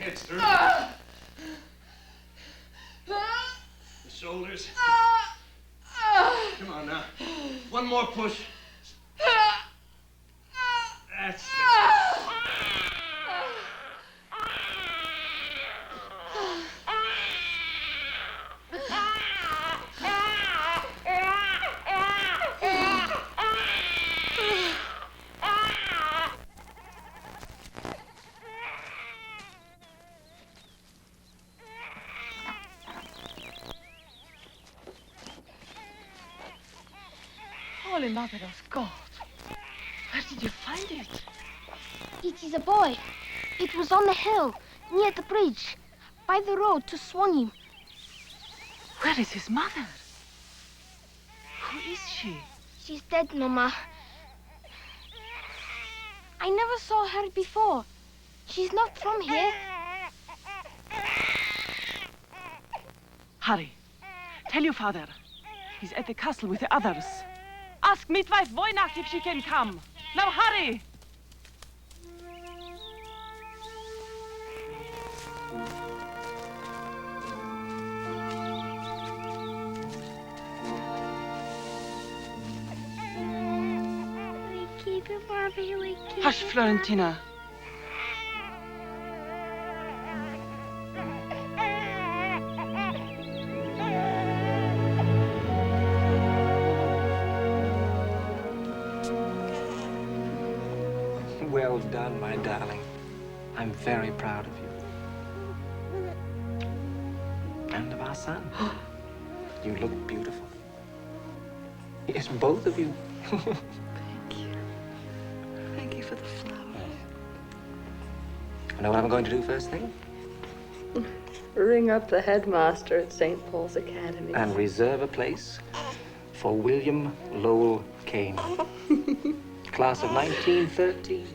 Heads through. The shoulders. Come on now. One more push. That's it. Holy Mother of God. Where did you find it? It is a boy. It was on the hill, near the bridge, by the road to Swanim. Where is his mother? Who is she? She's dead, Mama. I never saw her before. She's not from here. Hurry. Tell your father. He's at the castle with the others. Ask midwife Voynach if she can come. Now hurry! Hush, Florentina. Well done, my darling. I'm very proud of you. And of our son. You look beautiful. Yes, both of you. Thank you. Thank you for the flowers. You know what I'm going to do first thing? Ring up the headmaster at St. Paul's Academy. And reserve a place for William Lowell Kane. Class of 1913.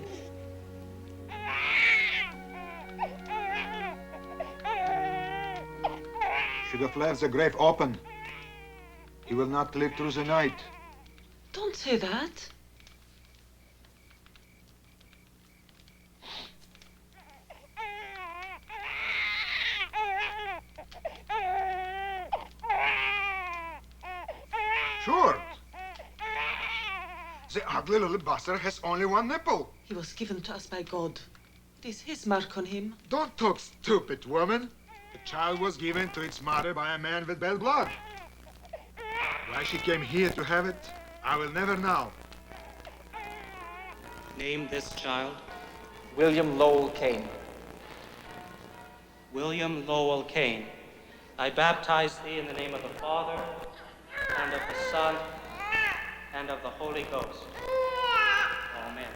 Should have left the grave open. He will not live through the night. Don't say that. Sure. The ugly little bastard has only one nipple. He was given to us by God. It is his mark on him. Don't talk stupid, woman. The child was given to its mother by a man with bad blood. Why she came here to have it, I will never know. Name this child. William Lowell Kane. William Lowell Kane. I baptize thee in the name of the Father, and of the Son, and of the Holy Ghost. Amen.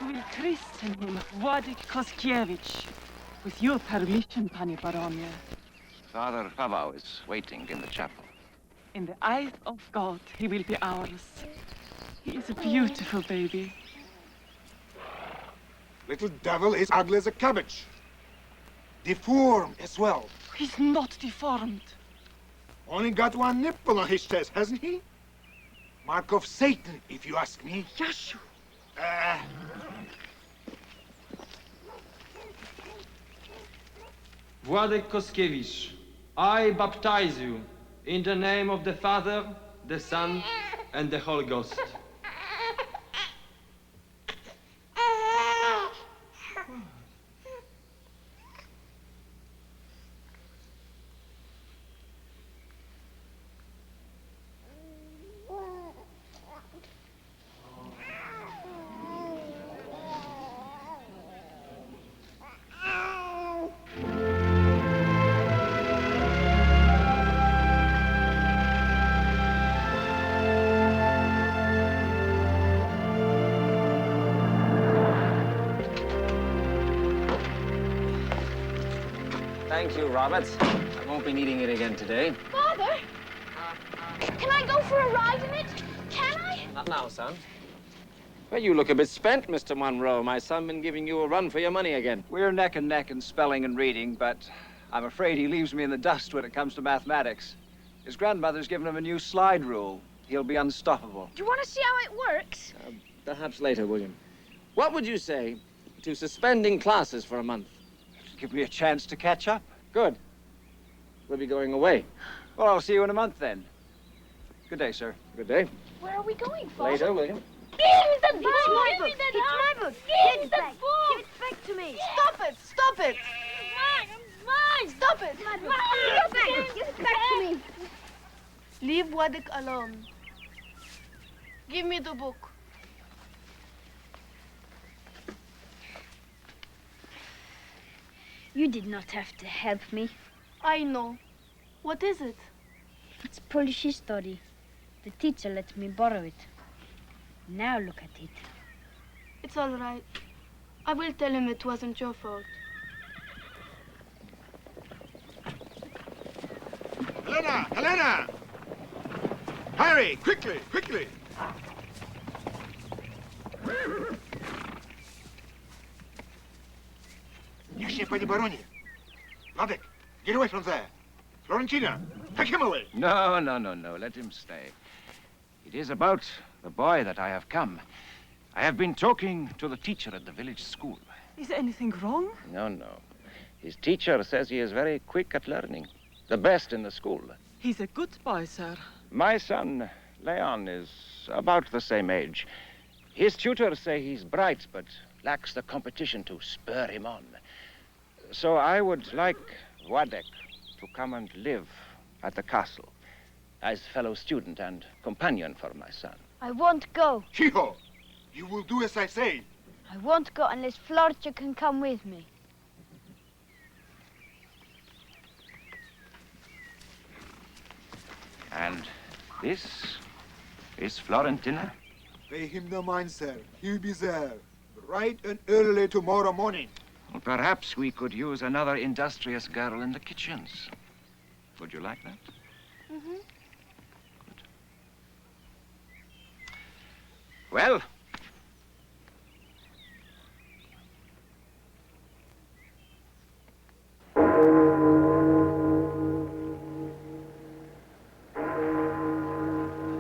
We will christen him Władek Koskiewicz. With your permission, Pani Baronie. Father Paweł is waiting in the chapel. In the eyes of God, he will be ours. He is a beautiful baby. Little devil is ugly as a cabbage. Deformed as well. He's not deformed. Only got one nipple on his chest, hasn't he? Mark of Satan, if you ask me. Yashu. Władek Koskiewicz, I baptize you in the name of the Father, the Son, and the Holy Ghost. Thank you, Robert. I won't be needing it again today. Father, can I go for a ride in it? Can I? Not now, son. Well, you look a bit spent, Mr. Monroe. My son been giving you a run for your money again. We're neck and neck in spelling and reading, but I'm afraid he leaves me in the dust when it comes to mathematics. His grandmother's given him a new slide rule. He'll be unstoppable. Do you want to see how it works? Perhaps later, William. What would you say to suspending classes for a month? Give me a chance to catch up. Good. We'll be going away. Well, I'll see you in a month then. Good day, sir. Good day. Where are we going, Father? Later, William. Give me the book! Give me the book! Give me the book! Give it back to me! Stop it! Stop it! Mine! Stop it! Give it back to me! Leave Wadek alone. Give me the book. You did not have to help me. I know. What is it? It's Polish history. The teacher let me borrow it. Now look at it. It's all right. I will tell him it wasn't your fault. Helena! Helena! Hurry! Quickly! Quickly! Niech się, panie baronie. Wladek, get away from there. Florentina, take him away. No, no, no, no. Let him stay. It is about the boy that I have come. I have been talking to the teacher at the village school. Is anything wrong? No, no. His teacher says he is very quick at learning. The best in the school. He's a good boy, sir. My son, Leon, is about the same age. His tutors say he's bright, but lacks the competition to spur him on. So I would like Wadek to come and live at the castle as fellow student and companion for my son. I won't go. Chico, you will do as I say. I won't go unless Florcia can come with me. And this is Florentina? Pay him no mind, sir. He'll be there. Bright and early tomorrow morning. Well, perhaps we could use another industrious girl in the kitchens. Would you like that? Mm-hmm. Good. Well,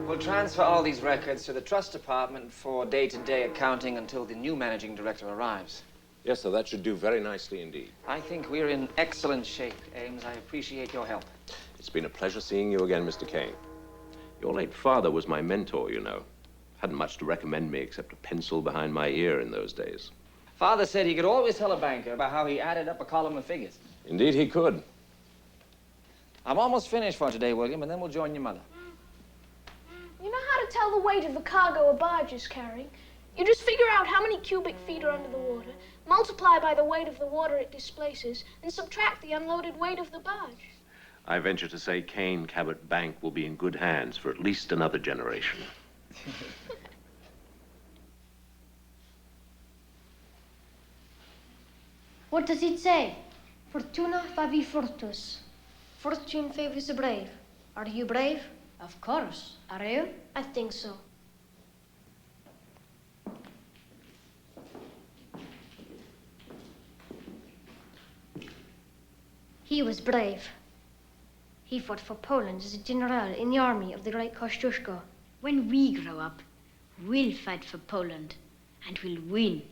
We'll transfer all these records to the trust department for day-to-day accounting until the new managing director arrives. Yes, sir, that should do very nicely indeed. I think we're in excellent shape, Ames. I appreciate your help. It's been a pleasure seeing you again, Mr. Kane. Your late father was my mentor, you know. Hadn't much to recommend me except a pencil behind my ear in those days. Father said he could always tell a banker about how he added up a column of figures. Indeed he could. I'm almost finished for today, William, and then we'll join your mother. You know how to tell the weight of the cargo a barge is carrying? You just figure out how many cubic feet are under the water, multiply by the weight of the water it displaces, and subtract the unloaded weight of the barge. I venture to say Kane Cabot Bank will be in good hands for at least another generation. What does it say? Fortuna favi fortus. Fortune favors the brave. Are you brave? Of course. Are you? I think so. He was brave. He fought for Poland as a general in the army of the great Kosciuszko. When we grow up, we'll fight for Poland, and we'll win.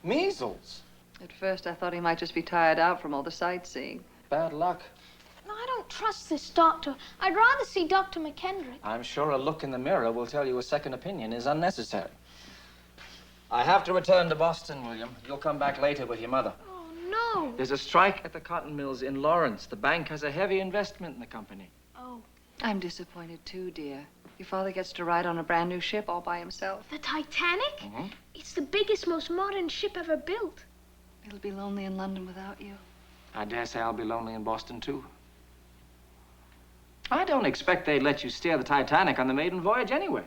Measles? At first, I thought he might just be tired out from all the sightseeing. Bad luck. No, I don't trust this doctor. I'd rather see Dr. McKendrick. I'm sure a look in the mirror will tell you a second opinion is unnecessary. I have to return to Boston, William. You'll come back later with your mother. Oh, no. There's a strike at the cotton mills in Lawrence. The bank has a heavy investment in the company. Oh. I'm disappointed too, dear. Your father gets to ride on a brand new ship all by himself. The Titanic? Mm-hmm. It's the biggest, most modern ship ever built. It'll be lonely in London without you. I dare say I'll be lonely in Boston, too. I don't expect they'd let you steer the Titanic on the maiden voyage anyway.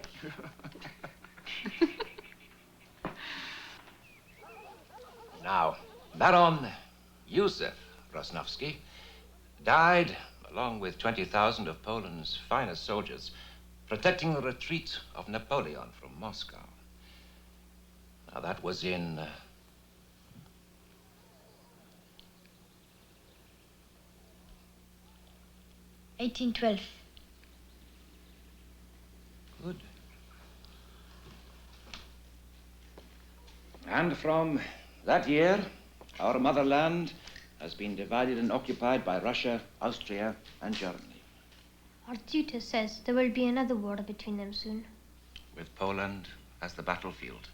Now, Baron Józef Rosnowski died along with 20,000 of Poland's finest soldiers, protecting the retreat of Napoleon from Moscow. Now, that was in 1812. Good. And from that year, our motherland has been divided and occupied by Russia, Austria, and Germany. Our tutor says there will be another war between them soon. With Poland as the battlefield.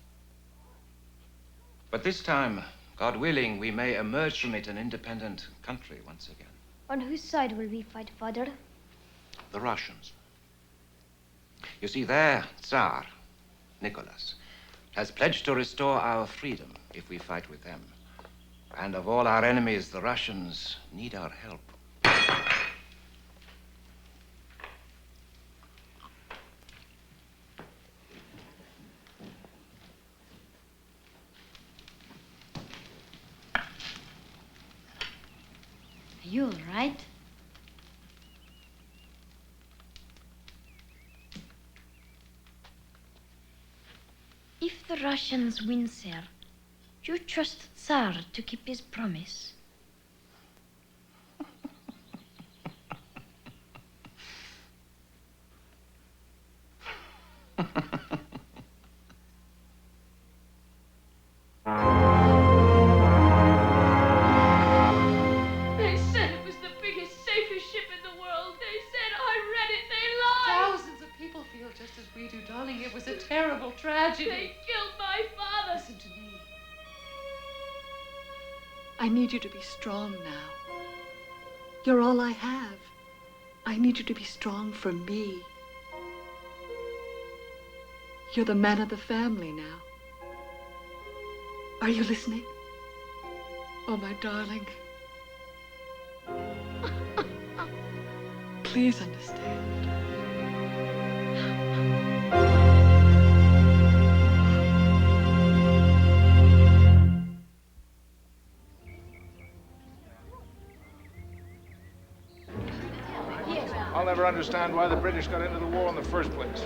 But this time, God willing, we may emerge from it an independent country once again. On whose side will we fight, Father? The Russians. You see, their Tsar, Nicholas, has pledged to restore our freedom if we fight with them. And of all our enemies, the Russians need our help. Are you all right? If the Russians win, sir, do you trust the Tsar to keep his promise? They said it was the biggest, safest ship in the world. They said I read it. They lied. Thousands of people feel just as we do, darling. It was a terrible tragedy. They killed my father. Listen to me. I need you to be strong now. You're all I have. I need you to be strong for me. You're the man of the family now. Are you listening? Oh, my darling. Please understand. I'll never understand why the British got into the war in the first place.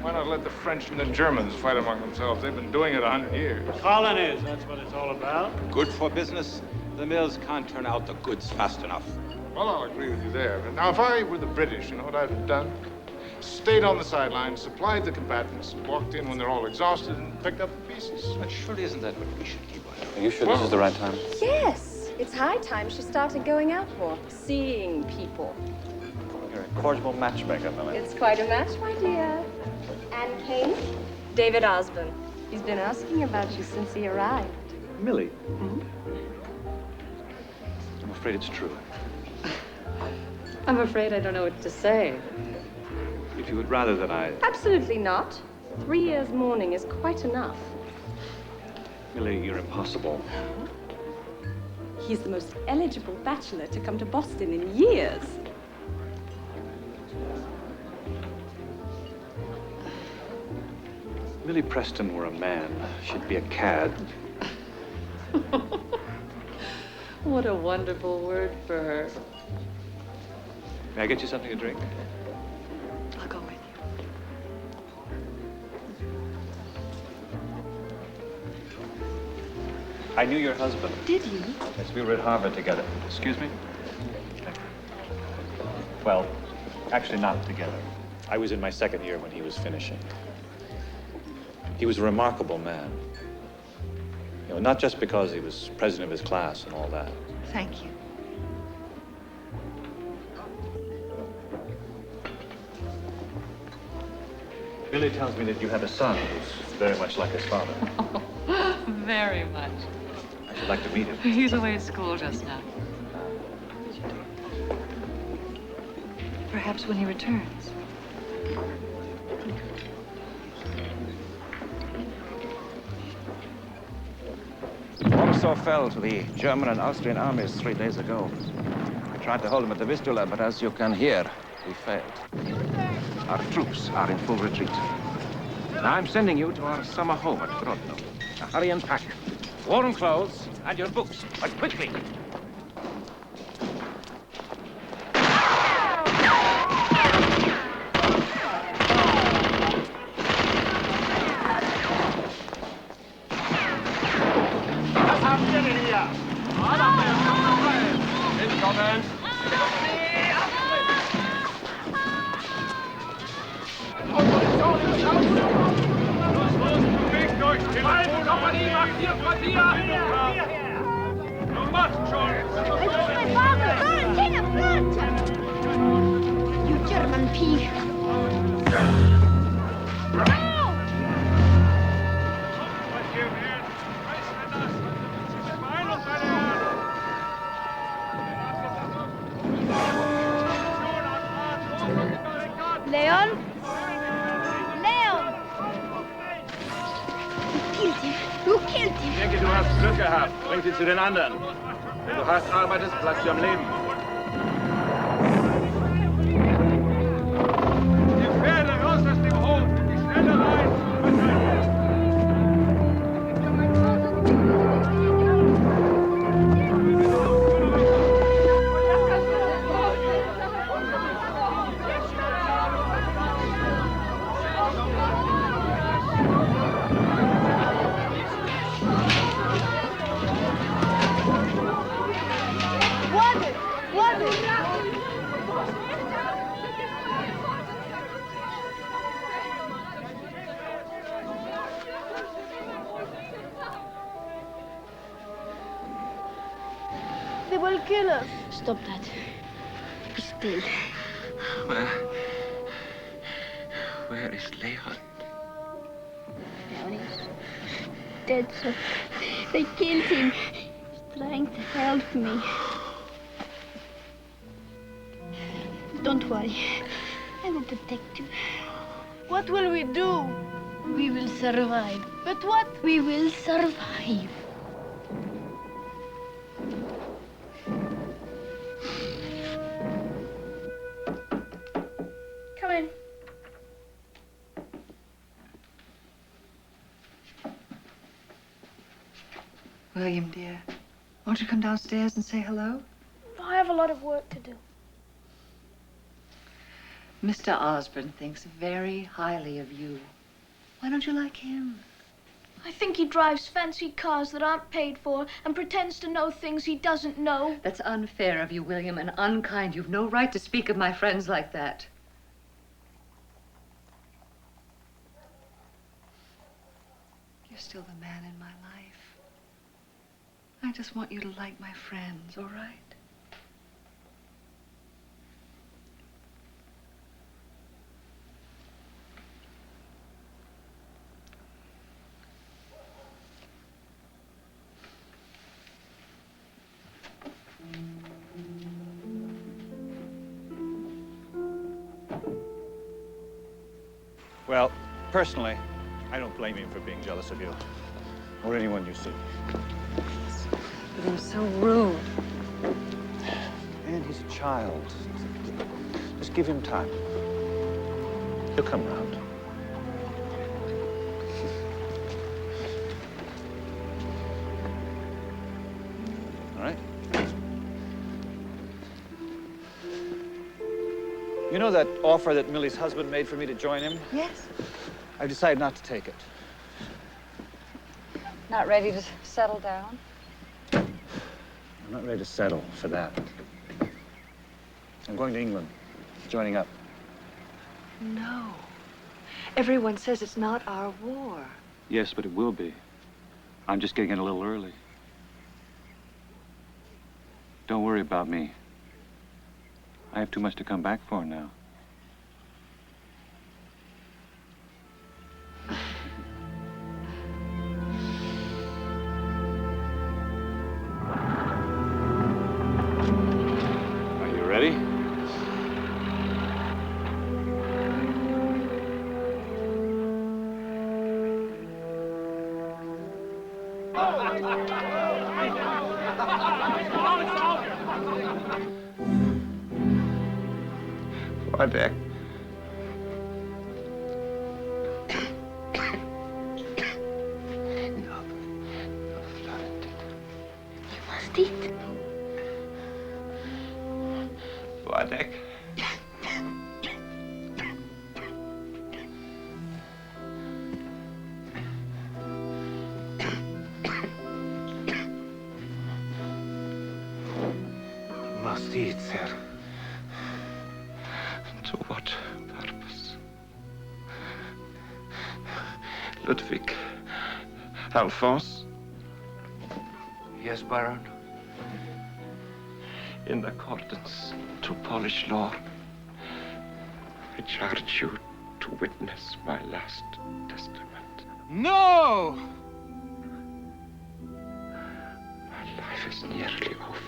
Why not let the French and the Germans fight among themselves? They've been doing it 100 years. Colonies, that's what it's all about. Good for business. The mills can't turn out the goods fast enough. Well, I'll agree with you there. But now, if I were the British, you know what I'd have done? Stayed on the sidelines, supplied the combatants, walked in when they're all exhausted, and picked up the pieces. But surely isn't that what we should keep on doing? Are you sure this is the right time? Yes, it's high time she started going out more, seeing people. You're a cordial matchmaker, Millie. It's quite a match, my dear. And Kane, David Osborne. He's been asking about you since he arrived. Millie? I'm afraid it's true. I'm afraid I don't know what to say. If you would rather that I... Absolutely not. 3 years mourning is quite enough. Millie, you're impossible. He's the most eligible bachelor to come to Boston in years. Millie Preston were a man. She'd be a cad. What a wonderful word for her. May I get you something to drink? I'll go with you. I knew your husband. Did you? Yes, we were at Harvard together. Excuse me? Well, actually not together. I was in my second year when he was finishing. He was a remarkable man. You know, not just because he was president of his class and all that. Thank you. Billy tells me that you have a son who's very much like his father. Very much. I should like to meet him. He's away at school just now. Perhaps when he returns. Warsaw fell to the German and Austrian armies 3 days ago. We tried to hold them at the Vistula, but as you can hear, we failed. Our troops are in full retreat. Now I'm sending you to our summer home at Grodno. Now hurry and pack. Warm clothes and your books, but quickly. hands. Kompanie macht hier Quartier! Du machst schon! My father! King of blood! You German pig! Leon? Leon! You killed him! Ich denke, du hast Glück gehabt. Bring sie zu den anderen. Wenn du hart arbeitest, bleibst du am Leben. Die Pferde raus aus dem Hof! Die Schnelle rein! They will kill us. Stop that. Be still. Where is Leon? Leon is dead, sir. They killed him. He's trying to help me. Don't worry. I will protect you. What will we do? We will survive. But what? We will survive. Come in. William, dear, won't you come downstairs and say hello? I have a lot of work to do. Mr. Osborne thinks very highly of you. Why don't you like him? I think he drives fancy cars that aren't paid for and pretends to know things he doesn't know. That's unfair of you, William, and unkind. You've no right to speak of my friends like that. You're still the man in my life. I just want you to like my friends, all right? Well, personally, I don't blame him for being jealous of you. Or anyone you see. But he was so rude. Man, he's a child. Just give him time. He'll come round. All right? You know that offer that Millie's husband made for me to join him? Yes. I decided not to take it. Not ready to settle down? I'm not ready to settle for that. I'm going to England, joining up. No. Everyone says it's not our war. Yes, but it will be. I'm just getting in a little early. Don't worry about me. I have too much to come back for now. Are you ready? Wojtek. Was dit? Wojtek. Was dit? Indeed, sir. To what purpose? Ludwig Alphonse? Yes, Baron. In accordance to Polish law, I charge you to witness my last testament. No! My life is nearly over.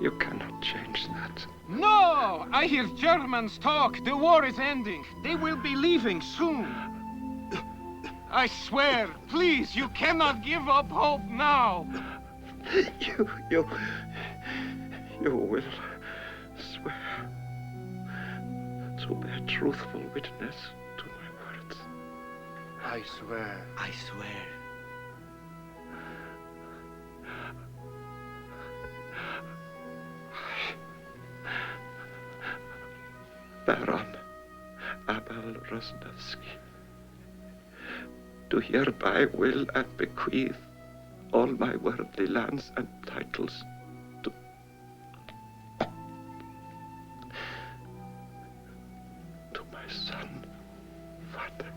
You cannot change that. No! I hear Germans talk. The war is ending. They will be leaving soon. I swear, please, you cannot give up hope now. You will swear to bear truthful witness to my words. I swear. I swear. Baron Abel Rosnowski, do hereby will and bequeath all my worldly lands and titles to my son, Father.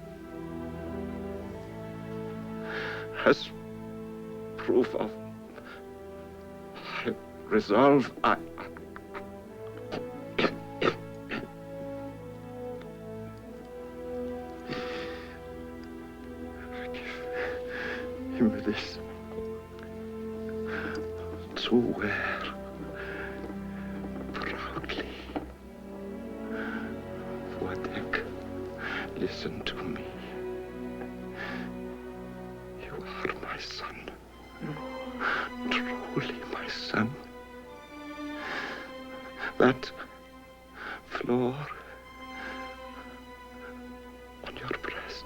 As proof of my resolve, I give him this to wear proudly. Wojtek, listen to me. You are my son, truly my son. That floor on your breast,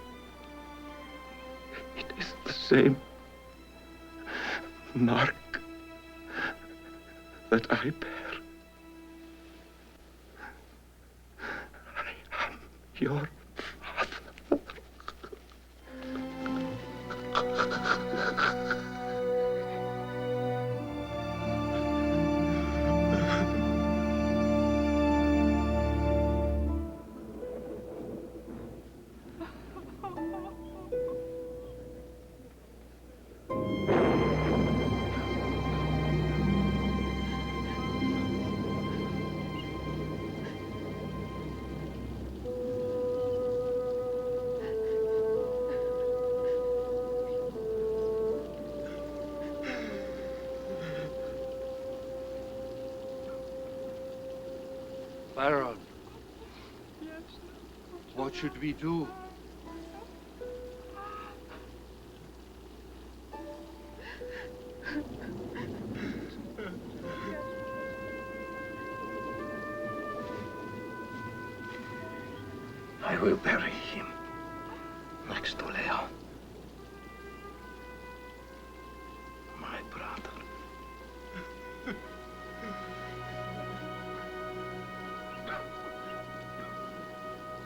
it is the same mark that I bear. I am your father. Baron. What should we do? I will bury him next to Leo, my brother.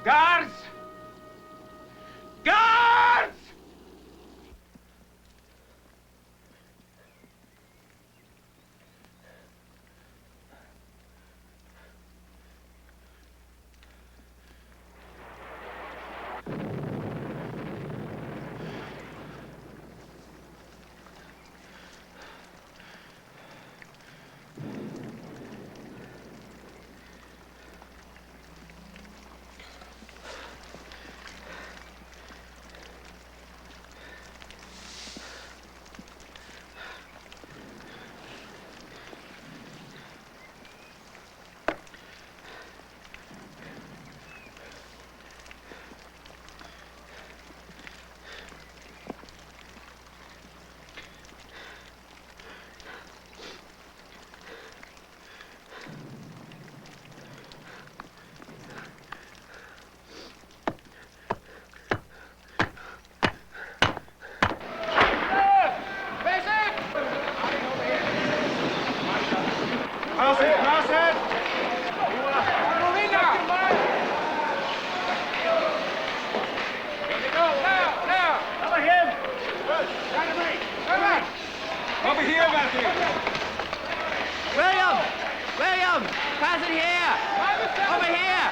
Guards! Guards! William! Pass it here! Over here!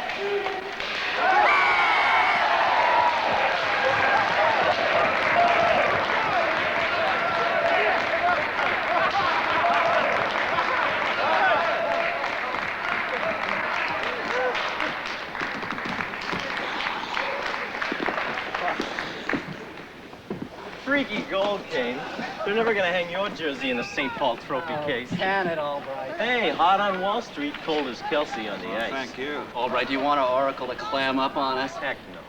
Freaky gold, Kane. They're never gonna hang your jersey in the St. Paul trophy case. Can it, Albright? Hey, hot on Wall Street, cold as Kelsey on the ice. Thank you. Albright, do you want our Oracle to clam up on us? Heck no.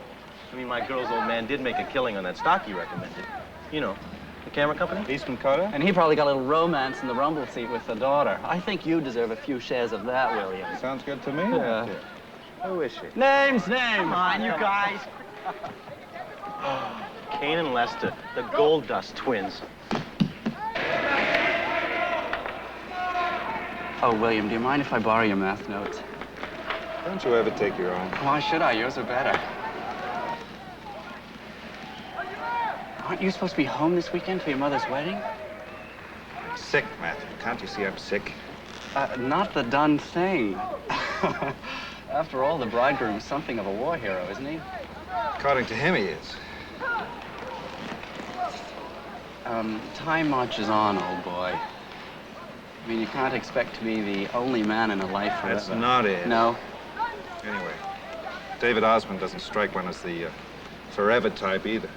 I mean, my girl's old man did make a killing on that stock you recommended. You know, the camera company? Eastman Carter? And he probably got a little romance in the rumble seat with the daughter. I think you deserve a few shares of that, William. Sounds good to me. Yeah. Who is she? Names! Come on, you guys. Kane and Lester, the Gold Dust twins. Oh, William, do you mind if I borrow your math notes? Don't you ever take your own? Why should I? Yours are better. Aren't you supposed to be home this weekend for your mother's wedding? I'm sick, Matthew. Can't you see I'm sick? Not the done thing. After all, the bridegroom's something of a war hero, isn't he? According to him, he is. Time marches on, old boy. I mean, you can't expect to be the only man in a life forever. That's not it. No? Anyway, David Osmond doesn't strike one as the forever type either.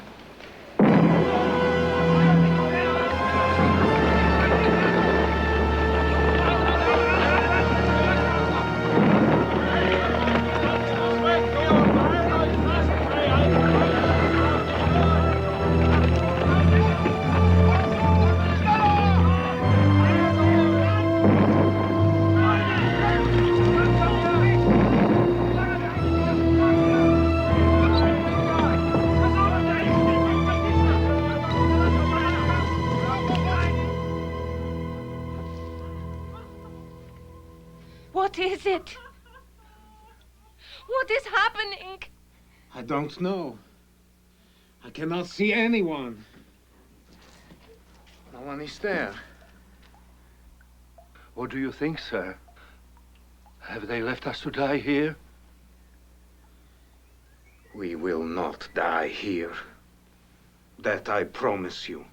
What is it? What is happening? I don't know. I cannot see anyone. No one is there. What do you think, sir? Have they left us to die here? We will not die here. That I promise you.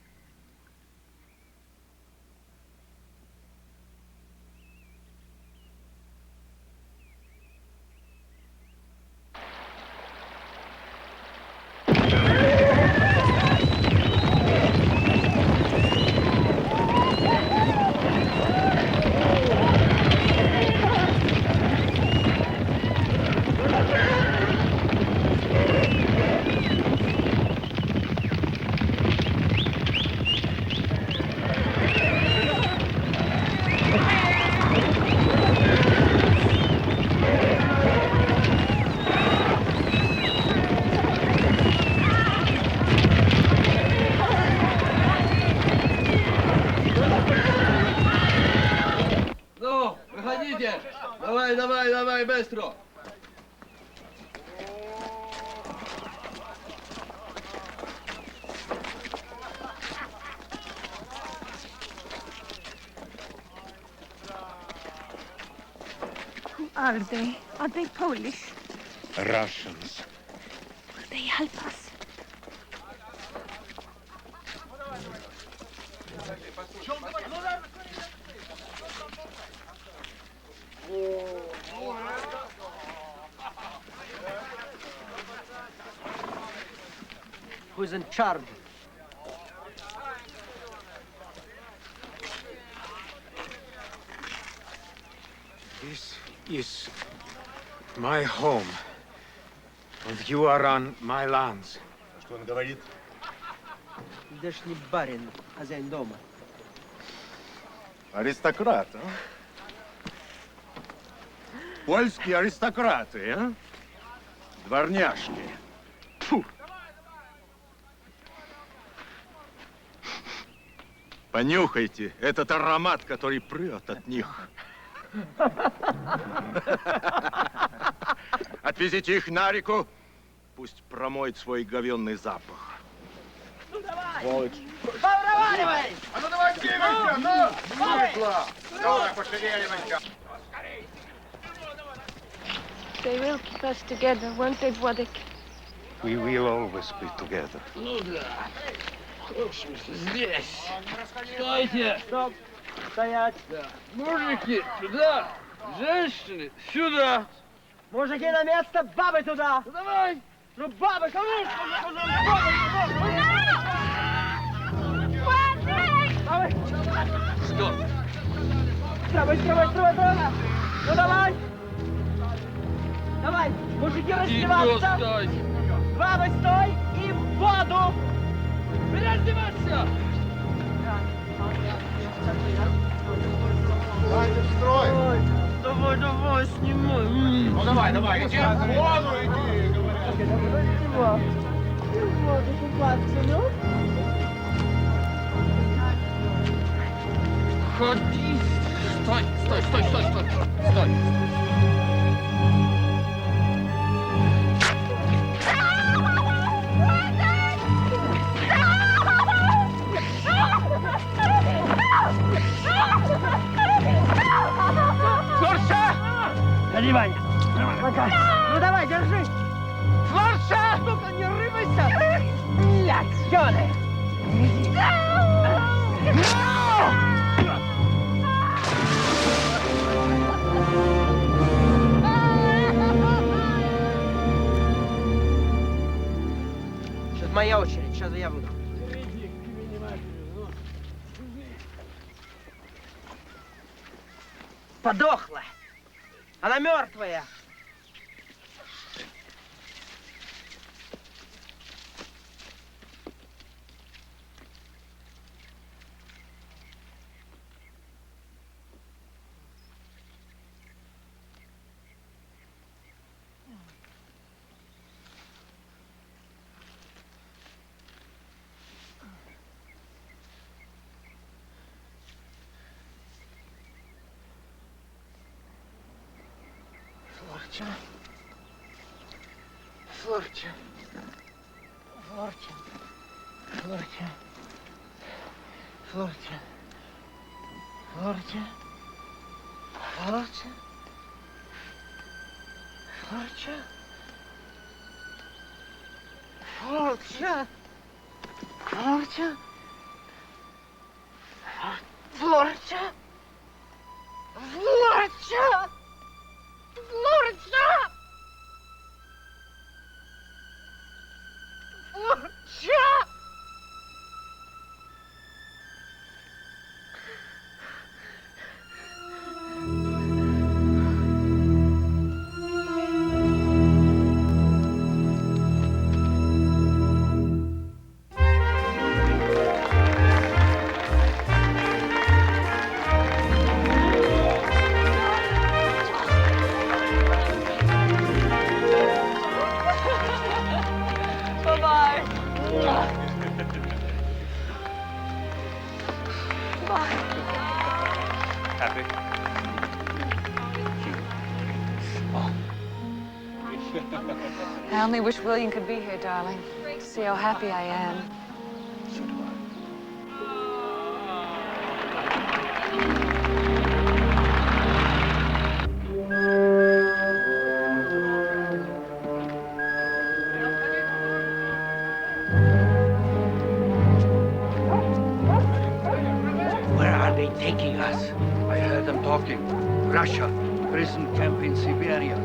Давай, быстро! Who are they? Are they Polish? Russians. Will they help us? Who's in charge? This is my home. And you are on my lands. Что он говорит? Здешний барин, хозяин дома. Аристократ, а? Польские аристократы, а? Дворняжки. Фу. Понюхайте этот аромат, который прет от них. Отвезите их на реку, пусть промоет свой говенный запах. Ну давай! Сволочь. Проваливай! А ну давай двигайся, ну! Давай, пошевеливайся! They will keep us together, won't they, Władek? We will always be together. Ну да. Здесь. Стойте. Стоп. Стоять. Да. Мужики, сюда. Женщины, сюда. Мужики на место, бабы туда. Ну, давай. Ну, бабы, конечно. Бабы. Что? Стравай. Ну, давай. Давай, мужики раздеваться. Стой. Бабы, стой и в воду. Раздеваться. Давайте в строй. Давай, снимай. Ну давай, иди в воду, иди, говорят. В воду купаться, ну? Ходи. Стой. Флорша! Ходи, Ваня. Ну давай, держи. Флорша! Ну-ка, не рыбайся. Блядь, ёлы. Сейчас моя очередь, сейчас я буду. Подохла. Она мертвая. Happy? I only wish William could be here, darling, to see how happy I am. So do I. Where are they taking us? I heard them talking. Russia, prison camp in Siberia.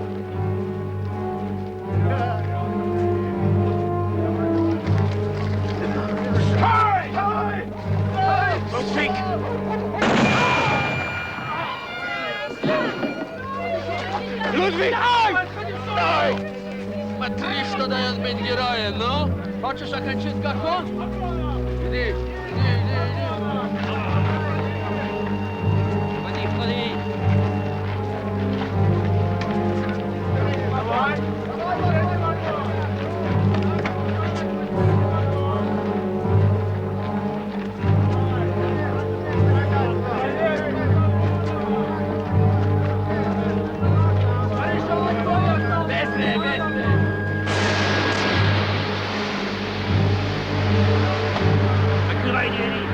Ludwig! Sтой! Смотри, что дает Бенгерая, ну? Хочешь окончить как он? Иди. Ходи. Давай. По крайней мере,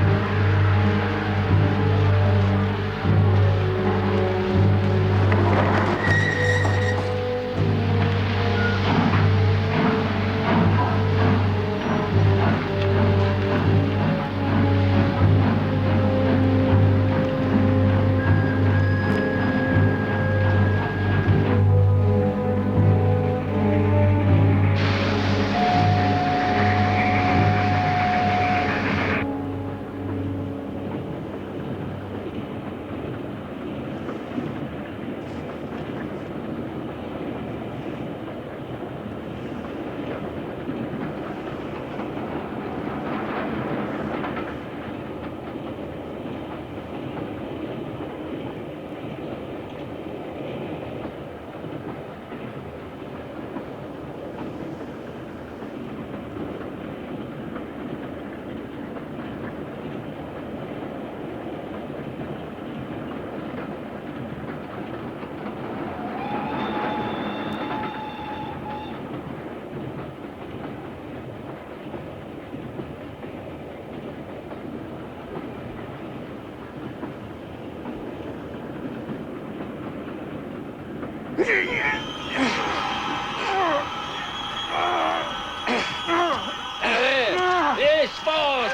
Espoz!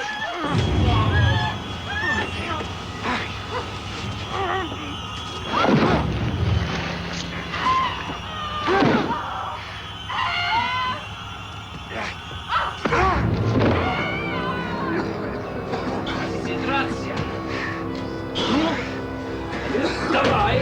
Концентрация. Давай.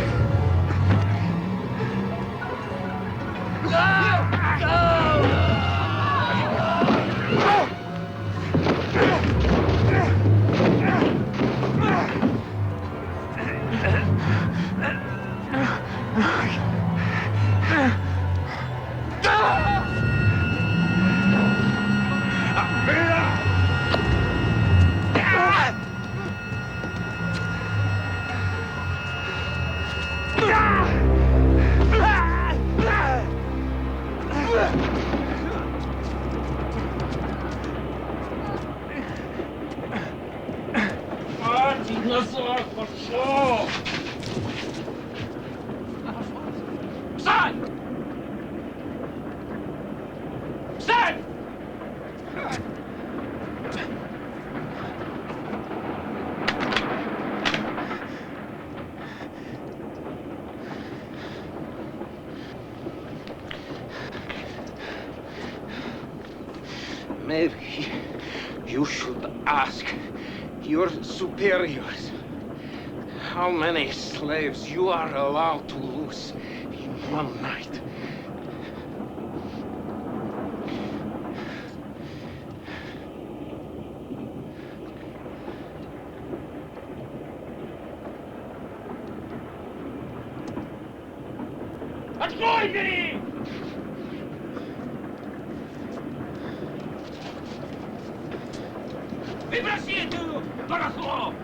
Назад пошел! Встань! Встань! Maybe you should ask your superiors how many slaves you are allowed to lose in one night. Открой двери! Выброси эту барахло!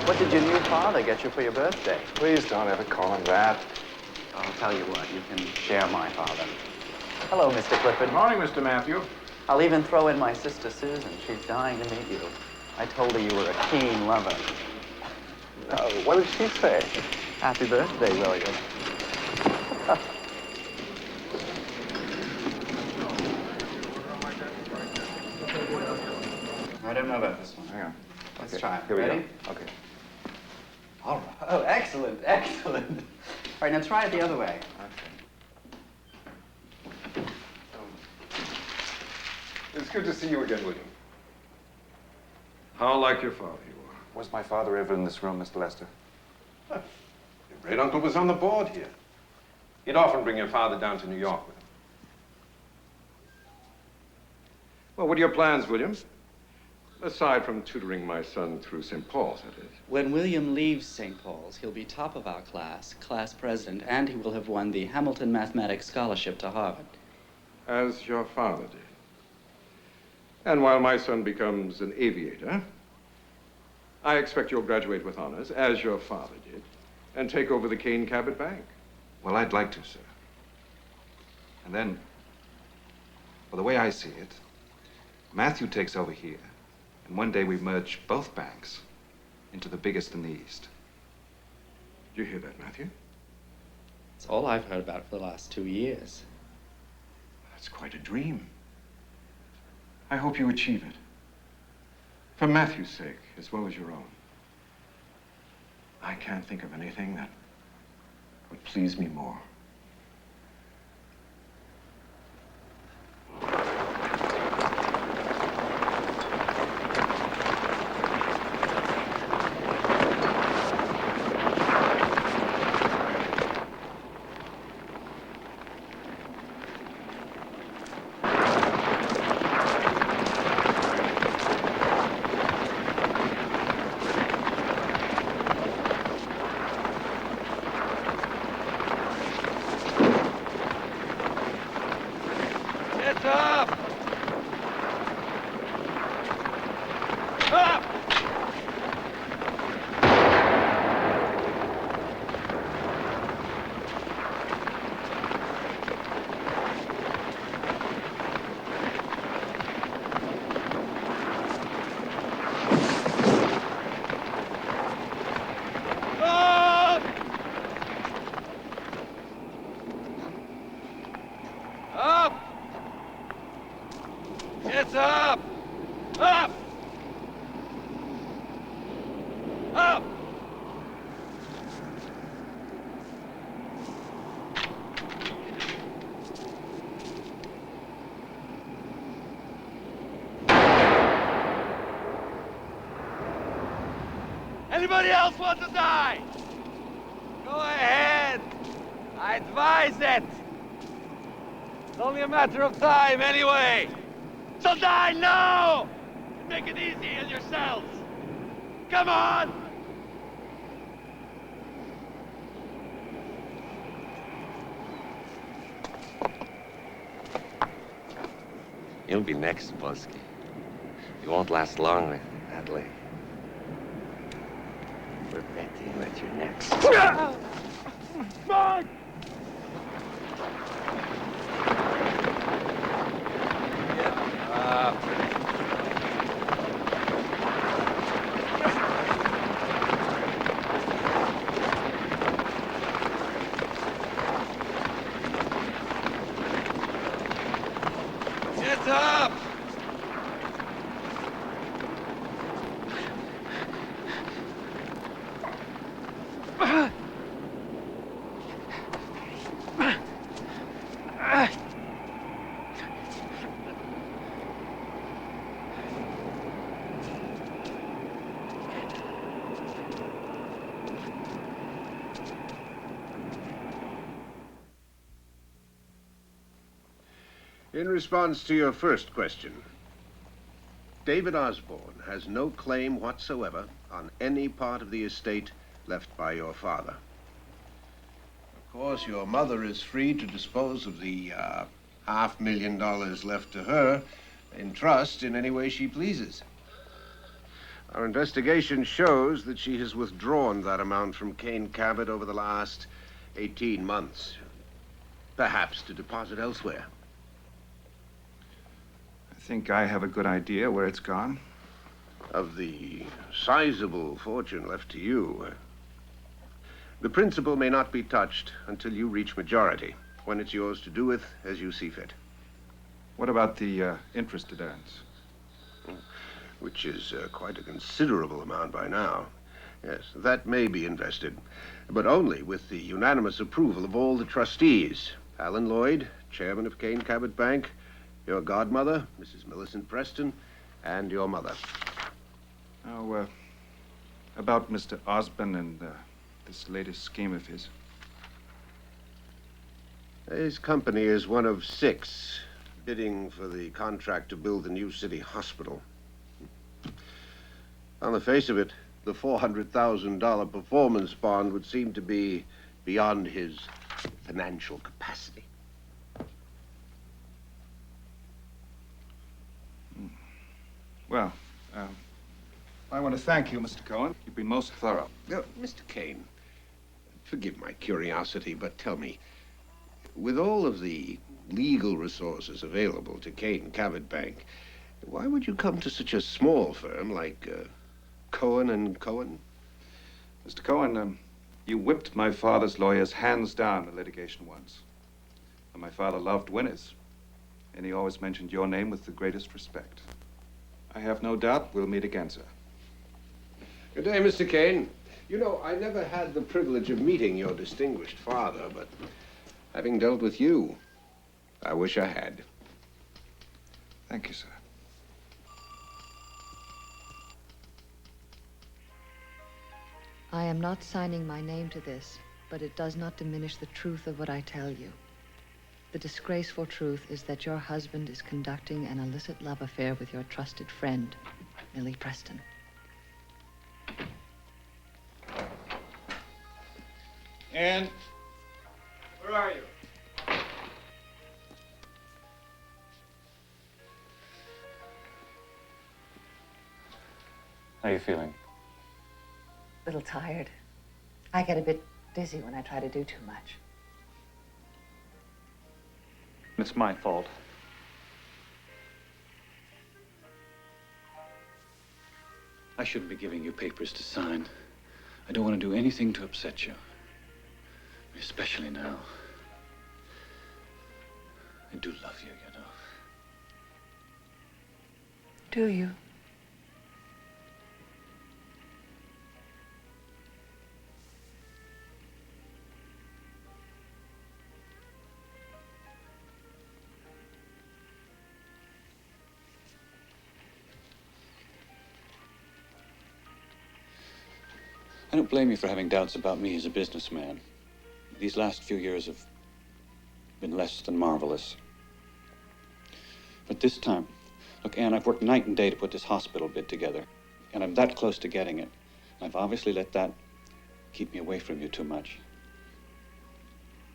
What did your new father get you for your birthday? Please don't ever call him that. I'll tell you what, you can share my father. Hello, Mr. Clifford. Morning, Mr. Matthew. I'll even throw in my sister Susan. She's dying to meet you. I told her you were a keen lover. What did she say? Happy birthday, William. I don't know about this one. Hang on. Let's try it. Here we Ready? go. Okay. All right. Oh, excellent, excellent. All right, now try it the other way. It's good to see you again, William. How like your father you are. Was my father ever in this room, Mr. Lester? Your great uncle was on the board here. He'd often bring your father down to New York with him. Well, what are your plans, William? Aside from tutoring my son through St. Paul's, that is. When William leaves St. Paul's, he'll be top of our class president, and he will have won the Hamilton Mathematics Scholarship to Harvard. As your father did. And while my son becomes an aviator, I expect you'll graduate with honors, as your father did, and take over the KANE Cabot Bank. Well, I'd like to, sir. And then, well, the way I see it, Matthew takes over here, and one day we merge both banks into the biggest in the East. Did you hear that, Matthew? It's all I've heard about for the last 2 years. That's quite a dream. I hope you achieve it. For Matthew's sake, as well as your own. I can't think of anything that would please me more. Up! Anybody else want to die? Go ahead. I advise it. It's only a matter of time anyway. So die now! And make it easy on yourselves. Come on! You'll be next, Bosky. You won't last long, Adley. We're betting that you're next. Mark! Get up! In response to your first question, David Osborne has no claim whatsoever on any part of the estate left by your father. Of course, your mother is free to dispose of the $500,000 left to her in trust in any way she pleases. Our investigation shows that she has withdrawn that amount from KANE Cabot over the last 18 months, perhaps to deposit elsewhere. I think I have a good idea where it's gone. Of the sizable fortune left to you, the principal may not be touched until you reach majority, when it's yours to do with as you see fit. What about the interest it earns? Which is quite a considerable amount by now. Yes, that may be invested, but only with the unanimous approval of all the trustees. Alan Lloyd, chairman of KANE Cabot Bank, your godmother, Mrs. Millicent Preston, and your mother. Now, about Mr. Osborne and this latest scheme of his. His company is one of 6 bidding for the contract to build the new city hospital. On the face of it, the $400,000 performance bond would seem to be beyond his financial capacity. Well, I want to thank you, Mr. Cohen. You've been most thorough. Now, Mr. Kane, forgive my curiosity, but tell me, with all of the legal resources available to KANE Cabot Bank, why would you come to such a small firm like Cohen and Cohen? Mr. Cohen, you whipped my father's lawyers hands down in litigation once. And my father loved winners, and he always mentioned your name with the greatest respect. I have no doubt we'll meet again, sir. Good day, Mr. Kane. You know, I never had the privilege of meeting your distinguished father, but having dealt with you, I wish I had. Thank you, sir. I am not signing my name to this, but it does not diminish the truth of what I tell you. The disgraceful truth is that your husband is conducting an illicit love affair with your trusted friend, Millie Preston. Anne, where are you? How are you feeling? A little tired. I get a bit dizzy when I try to do too much. It's my fault. I shouldn't be giving you papers to sign. I don't want to do anything to upset you. Especially now. I do love you, you know. Do you? I don't blame you for having doubts about me as a businessman. These last few years have been less than marvelous. But this time, look, Anne, I've worked night and day to put this hospital bid together, and I'm that close to getting it. I've obviously let that keep me away from you too much.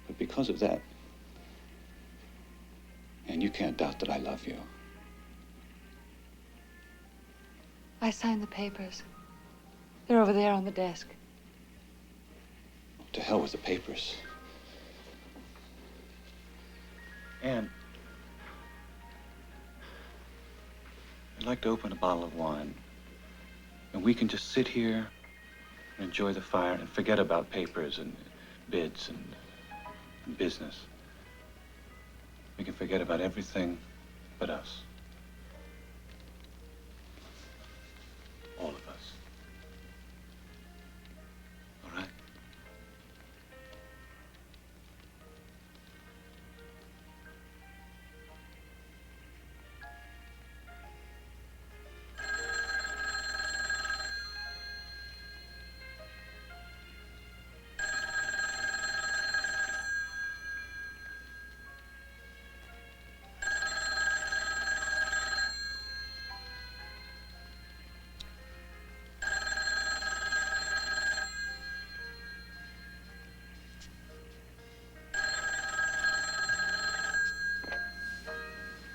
But because of that, and you can't doubt that I love you. I signed the papers. They're over there on the desk. To hell with the papers. Anne, I'd like to open a bottle of wine. And we can just sit here and enjoy the fire and forget about papers and bids and business. We can forget about everything but us. All of us. All right?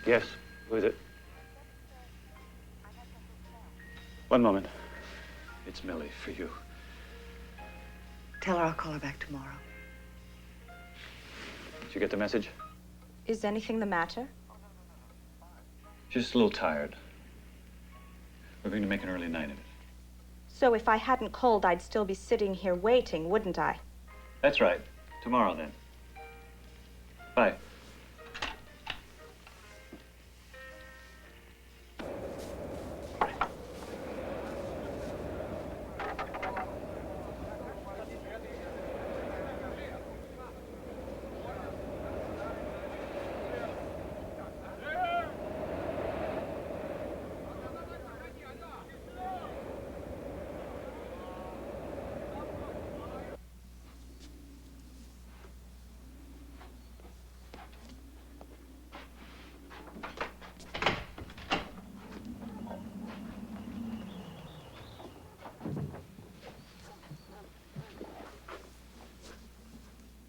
Yes, who is it? One moment. It's Millie, for you. Tell her I'll call her back tomorrow. Did you get the message? Is anything the matter? Just a little tired. We're going to make an early night of it. So if I hadn't called, I'd still be sitting here waiting, wouldn't I? That's right. Tomorrow, then. Bye.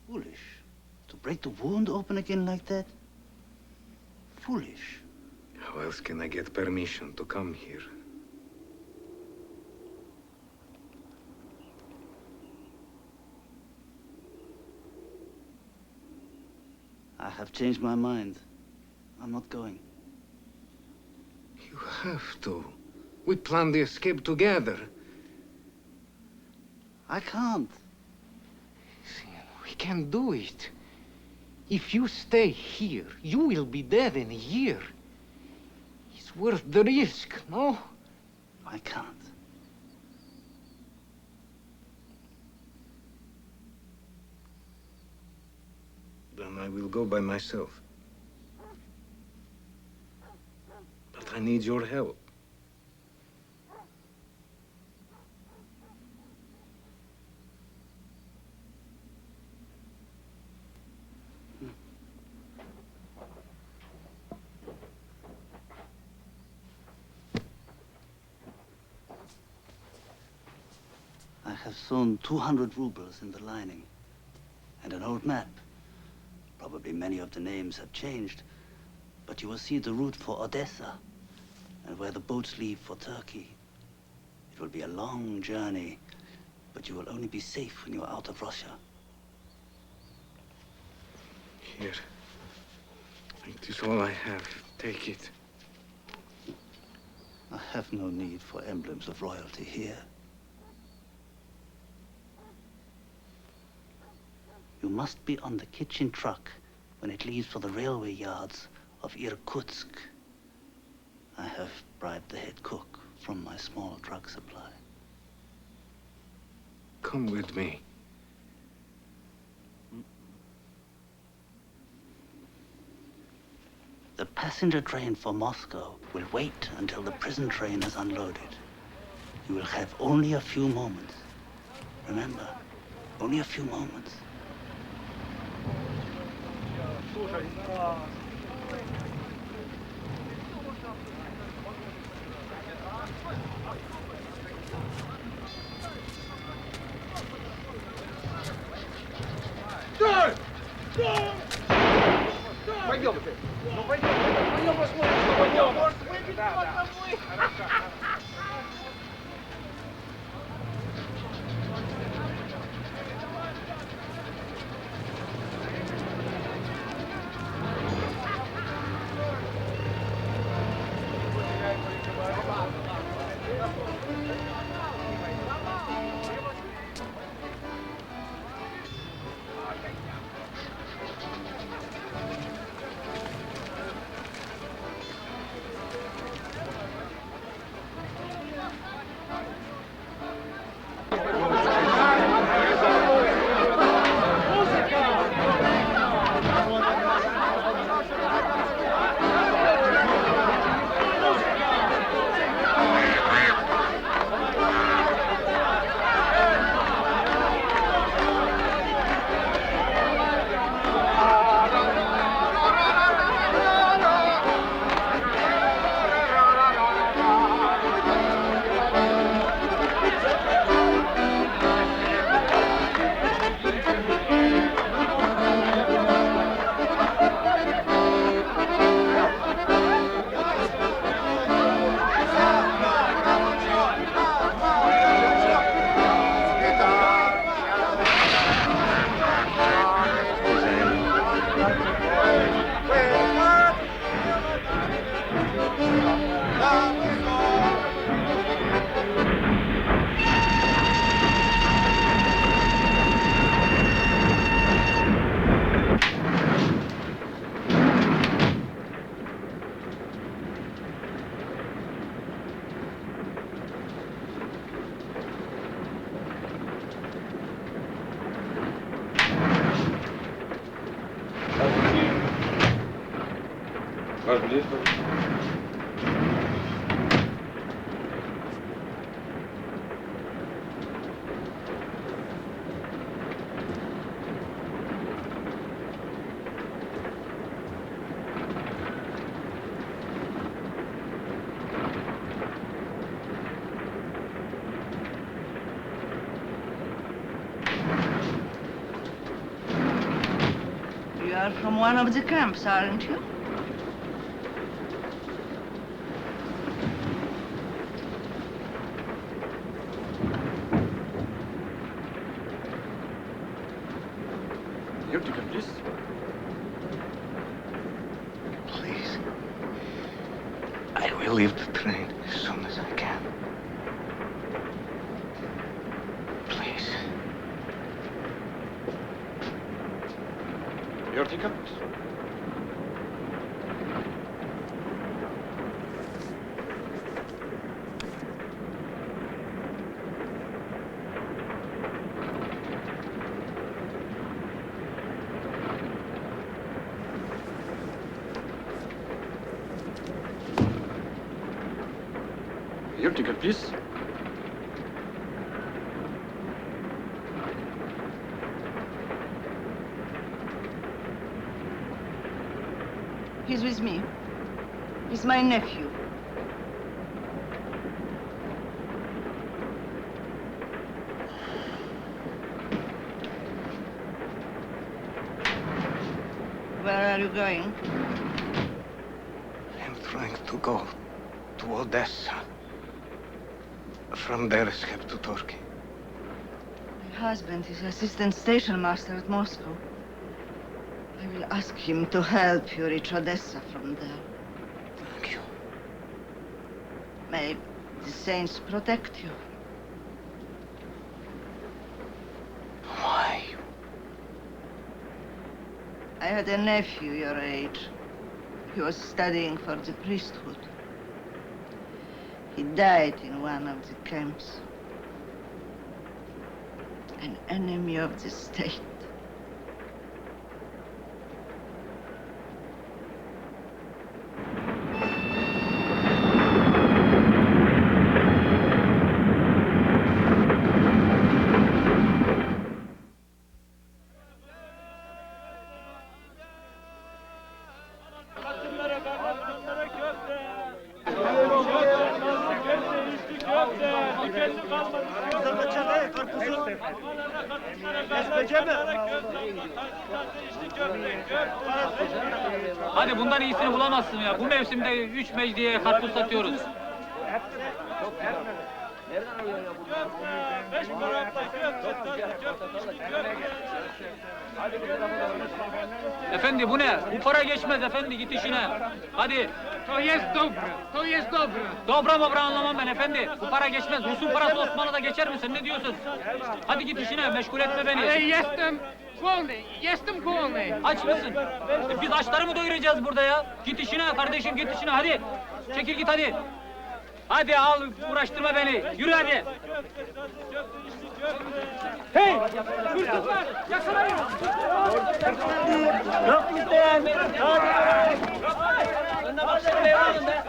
Foolish. To break the wound open again like that? Foolish. How else can I get permission to come here? I have changed my mind. I'm not going. You have to. We planned the escape together. I can't. We can do it. If you stay here, you will be dead in a year. It's worth the risk, no? I can't. Then I will go by myself. But I need your help. I have sewn 200 rubles in the lining and an old map. Probably many of the names have changed, but you will see the route for Odessa and where the boats leave for Turkey. It will be a long journey, but you will only be safe when you are out of Russia. Here. It is all I have. Take it. I have no need for emblems of royalty here. You must be on the kitchen truck when it leaves for the railway yards of Irkutsk. I have bribed the head cook from my small drug supply. Come with me. The passenger train for Moscow will wait until the prison train is unloaded. You will have only a few moments. Remember, only a few moments. Стой! Пойдем. Ну пойдем, пойдем посмотрим, что пойдем. Может, выпить можно мы? You are from one of the camps, aren't you? Your ticket, please. Please. I will leave the train as soon as I can. Please. Your ticket. Your ticket, please. He's with me. He's my nephew. Where are you going? I'm trying to go to Odessa. From there, escape to Turkey. My husband is assistant station master at Moscow. I will ask him to help you reach Odessa from there. Thank you. May the saints protect you. Why? I had a nephew your age. He was studying for the priesthood. He died in one of the camps. An enemy of the state. Hadi bundan iyisini bulamazsın ya. Bu mevsimde 3 mecliye karpuz satıyoruz. Efendi bu ne? Bu para geçmez efendi, git işine. Hadi. To jest dobre, to jest dobre. Dobra mobra anlamam ben efendi. Bu para geçmez. Rus'un parası Osmanlı'da geçer mi? Sen ne diyorsun? Hadi git işine, meşgul etme beni. Jestem głodny. Aç mısın? Biz açları mı doyuracağız burada ya? Git işine kardeşim, git işine hadi. Çekil git hadi. Hadi al, uğraştırma beni. Yürü hadi. Hey! Hırsızlar! Yakalayın! Yok isteyen! Önüne baksana be önünde.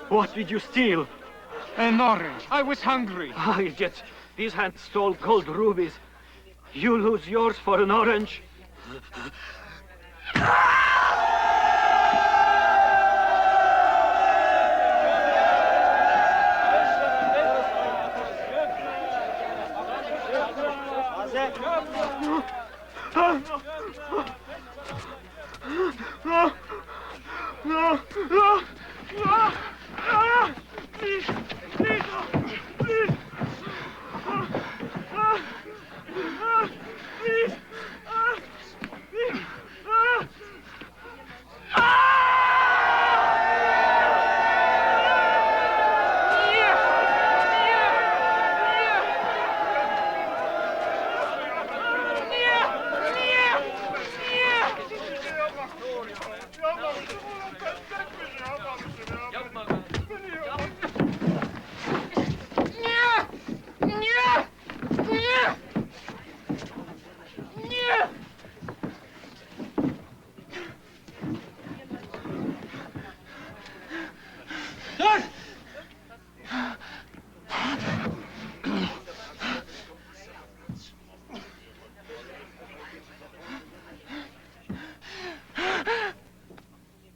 What did you steal? An orange. I was hungry. Ah, yet these hands stole gold rubies. You lose yours for an orange?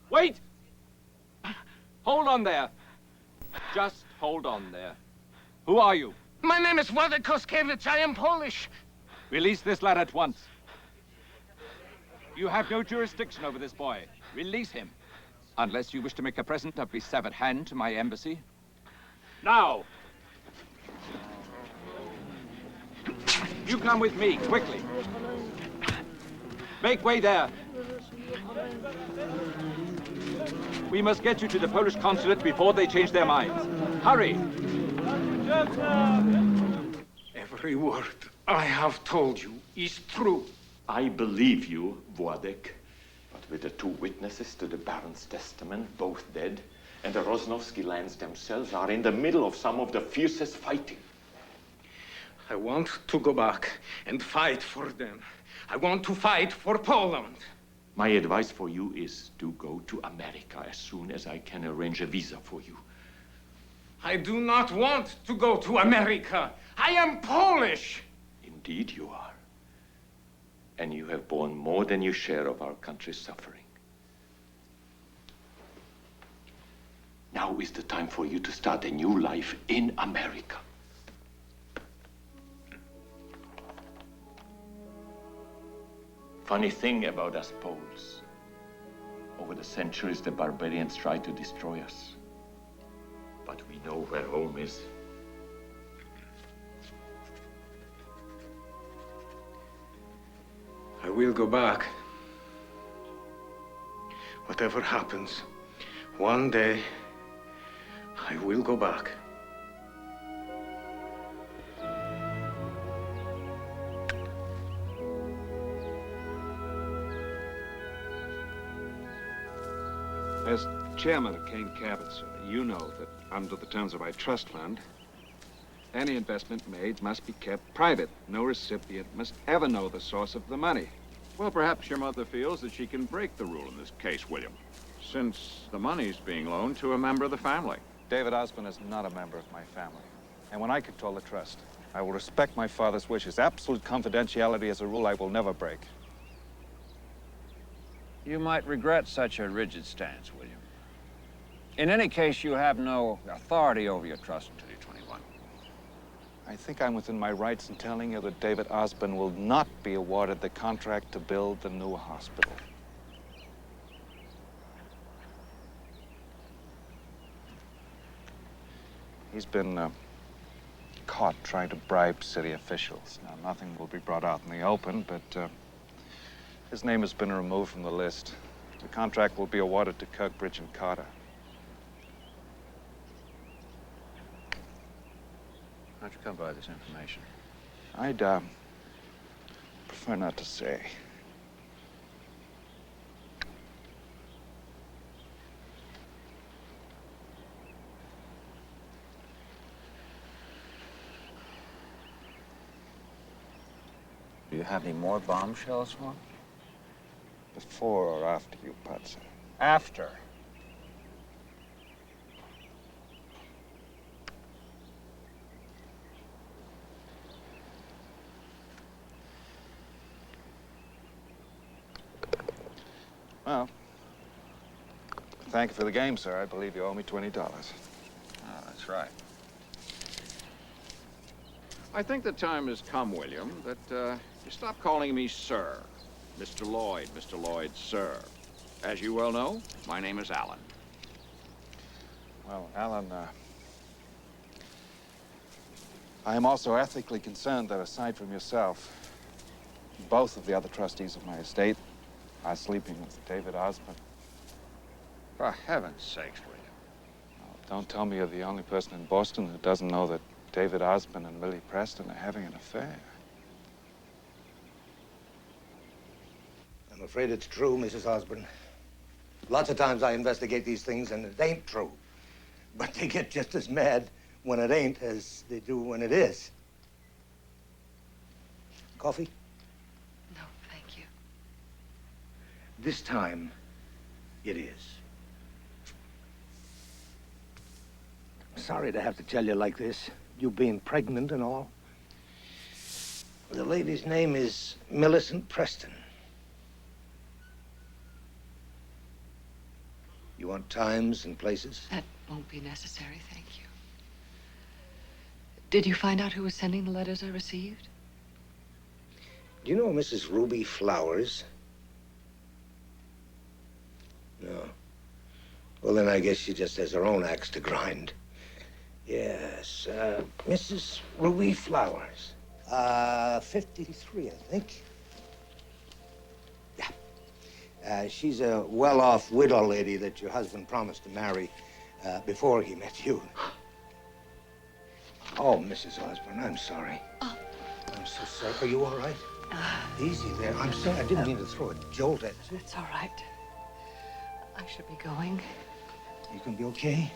Wait! Hold on there. Just hold on there. Who are you? My name is Władek Koskiewicz. I am Polish. Release this lad at once. You have no jurisdiction over this boy. Release him. Unless you wish to make a present of his severed hand to my embassy. Now! You come with me, quickly. Make way there. We must get you to the Polish consulate before they change their minds. Hurry! Every word I have told you is true. I believe you, Władek. But with the two witnesses to the Baron's testament, both dead, and the Rosnowski lands themselves are in the middle of some of the fiercest fighting. I want to go back and fight for them. I want to fight for Poland. My advice for you is to go to America as soon as I can arrange a visa for you. I do not want to go to America. I am Polish. Indeed you are. And you have borne more than your share of our country's suffering. Now is the time for you to start a new life in America. Funny thing about us Poles. Over the centuries, the barbarians tried to destroy us. But we know where home is. I will go back. Whatever happens, one day, I will go back. As chairman of KANE Cabinet, sir, you know that under the terms of our trust fund, any investment made must be kept private. No recipient must ever know the source of the money. Well, perhaps your mother feels that she can break the rule in this case, William, since the money's being loaned to a member of the family. David Osborne is not a member of my family. And when I control the trust, I will respect my father's wishes. Absolute confidentiality is a rule I will never break. You might regret such a rigid stance, William. In any case, you have no authority over your trust until you're 21. I think I'm within my rights in telling you that David Osborne will not be awarded the contract to build the new hospital. He's been caught trying to bribe city officials. Now, nothing will be brought out in the open, but his name has been removed from the list. The contract will be awarded to Kirkbridge and Carter. How'd you come by this information? I'd prefer not to say. Do you have any more bombshells for him? Before or after you, Putz? After. Well, thank you for the game, sir. I believe you owe me $20. Oh, that's right. I think the time has come, William, that you stop calling me sir. Mr. Lloyd, sir. As you well know, my name is Alan. Well, Alan, I am also ethically concerned that aside from yourself, both of the other trustees of my estate are sleeping with David Osborne. For heaven's sakes, William. Oh, don't tell me you're the only person in Boston who doesn't know that David Osborne and Millie Preston are having an affair. I'm afraid it's true, Mrs. Osborne. Lots of times I investigate these things and it ain't true. But they get just as mad when it ain't as they do when it is. Coffee? No, thank you. This time, it is. I'm sorry to have to tell you like this, you being pregnant and all. The lady's name is Millicent Preston. You want times and places? That won't be necessary, thank you. Did you find out who was sending the letters I received? Do you know Mrs. Ruby Flowers? No. Well, then I guess she just has her own axe to grind. Yes, Mrs. Ruby Flowers. 53, I think. Yeah. She's a well-off widow lady that your husband promised to marry before he met you. Oh, Mrs. Osborne, I'm sorry. Oh. I'm so sorry. Are you all right? Easy there. I'm sorry. I didn't mean to throw a jolt at you. It's all right. I should be going. You can be okay?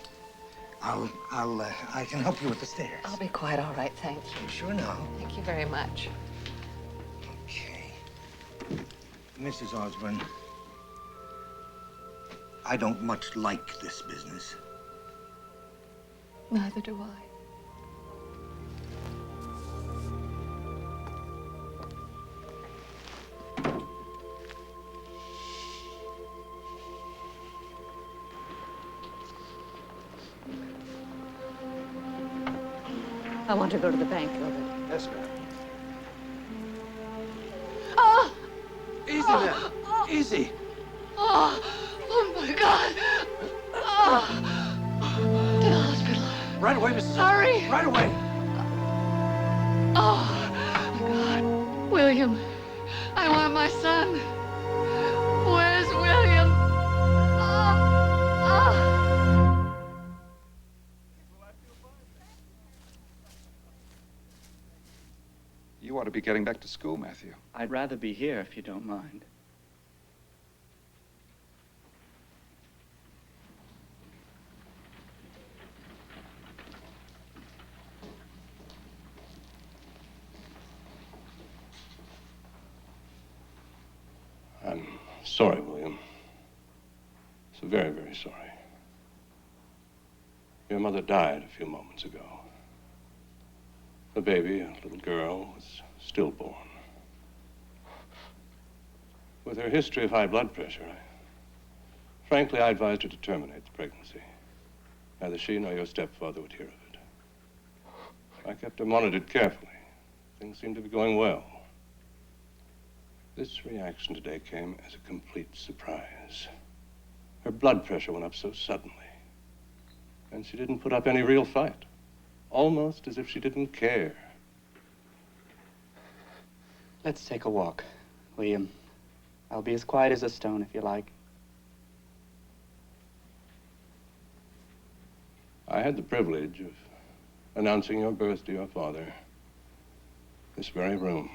I can help you with the stairs. I'll be quite all right, thank you. You sure now? Thank you very much. Okay. Mrs. Osborne, I don't much like this business. Neither do I. I want to go to the bank, Gilbert. Yes, ma'am. Oh! Easy you there. Easy. Oh my God. To the hospital. Right away, Mrs. Hurry. Right away. Oh, God. William, I want my son. Where's William? You ought to be getting back to school, Matthew. I'd rather be here if you don't mind. I'm sorry, William. So very, very sorry. Your mother died a few moments ago. The baby, a little girl, was stillborn. With her history of high blood pressure, frankly, I advised her to terminate the pregnancy. Neither she nor your stepfather would hear of it. I kept her monitored carefully. Things seemed to be going well. This reaction today came as a complete surprise. Her blood pressure went up so suddenly. And she didn't put up any real fight. Almost as if she didn't care. Let's take a walk, William. I'll be as quiet as a stone if you like. I had the privilege of announcing your birth to your father. This very room.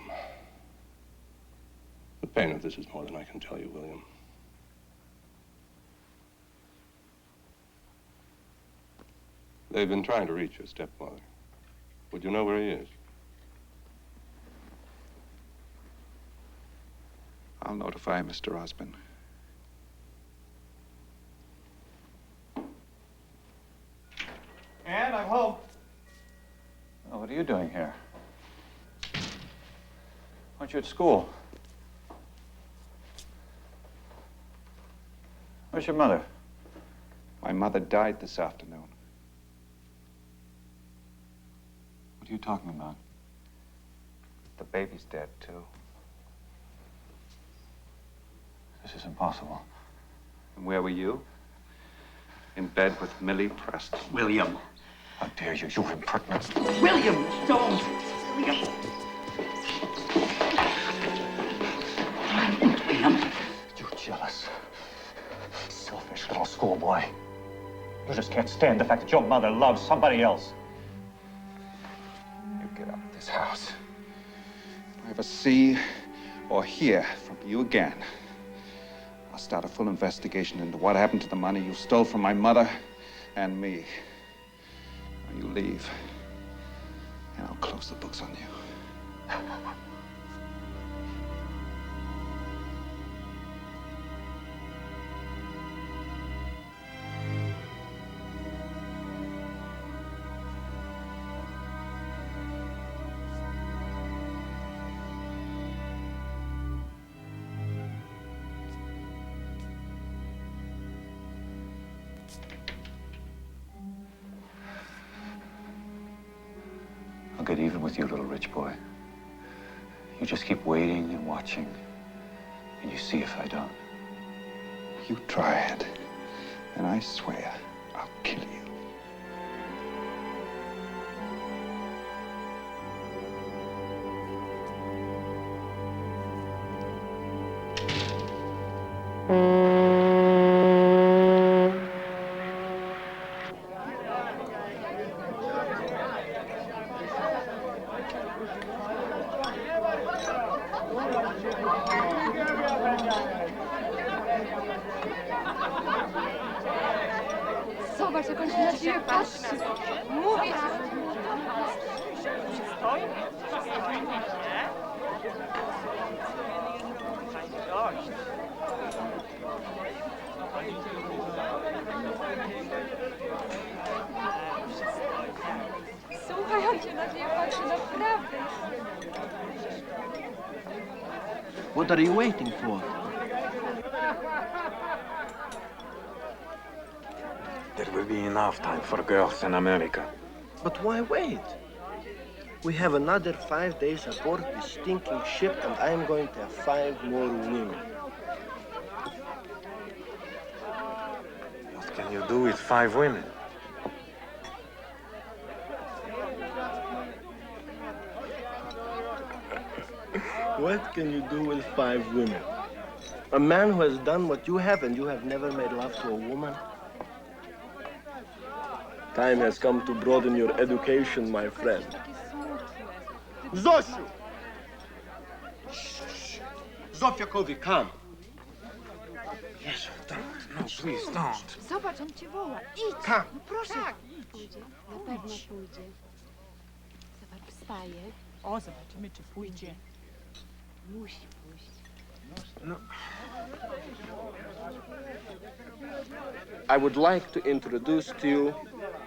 The pain of this is more than I can tell you, William. They've been trying to reach your stepfather. Would you know where he is? I'll notify Mr. Osborne. And I'm home. Oh, what are you doing here? Aren't you at school? Where's your mother? My mother died this afternoon. What are you talking about? The baby's dead, too. This is impossible. And where were you? In bed with Millie Preston. William. How dare you, you impertinent. William, don't. William. William. You jealous, selfish little schoolboy. You just can't stand the fact that your mother loves somebody else. You get out of this house. If I ever see or hear from you again, I'll start a full investigation into what happened to the money you stole from my mother and me. Now you leave, and I'll close the books on you. I'll get even with you, little rich boy. You just keep waiting and watching, and you see if I don't. You try it, and I swear I'll kill you. Zobacz, jak on się na ciebie patrzy. Mówię ci. Słuchaj, on się na ciebie patrzy naprawdę. What are you waiting for? There will be enough time for girls in America. But why wait? We have another 5 days aboard this stinking ship, and I am going to have 5 more women. What can you do with 5 women? What can you do with 5 women? A man who has done what you have, and you have never made love to a woman? Time has come to broaden your education, my friend. Zosiu! Shh. Zofia, come. Yes, don't. No, please don't. Zobacz, on cię woła. Idź! Kam? No proszę. Pójdzie. Na pewno pójdzie. Zobacz, wstaje. O, zobaczymy, czy pójdzie. Musi pójść. No. I would like to introduce to you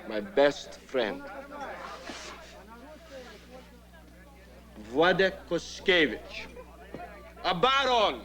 my best friend, Władek Koskiewicz, a baron.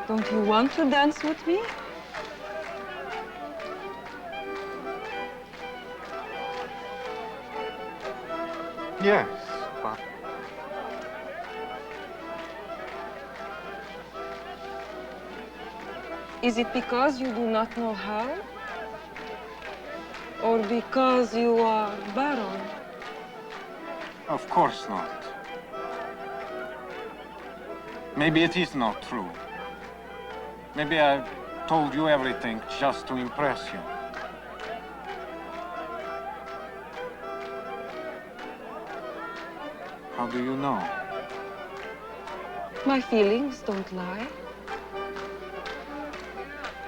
Don't you want to dance with me? Yes, but... Is it because you do not know how? Or because you are Baron? Of course not. Maybe it is not true. Maybe I told you everything just to impress you. How do you know? My feelings don't lie.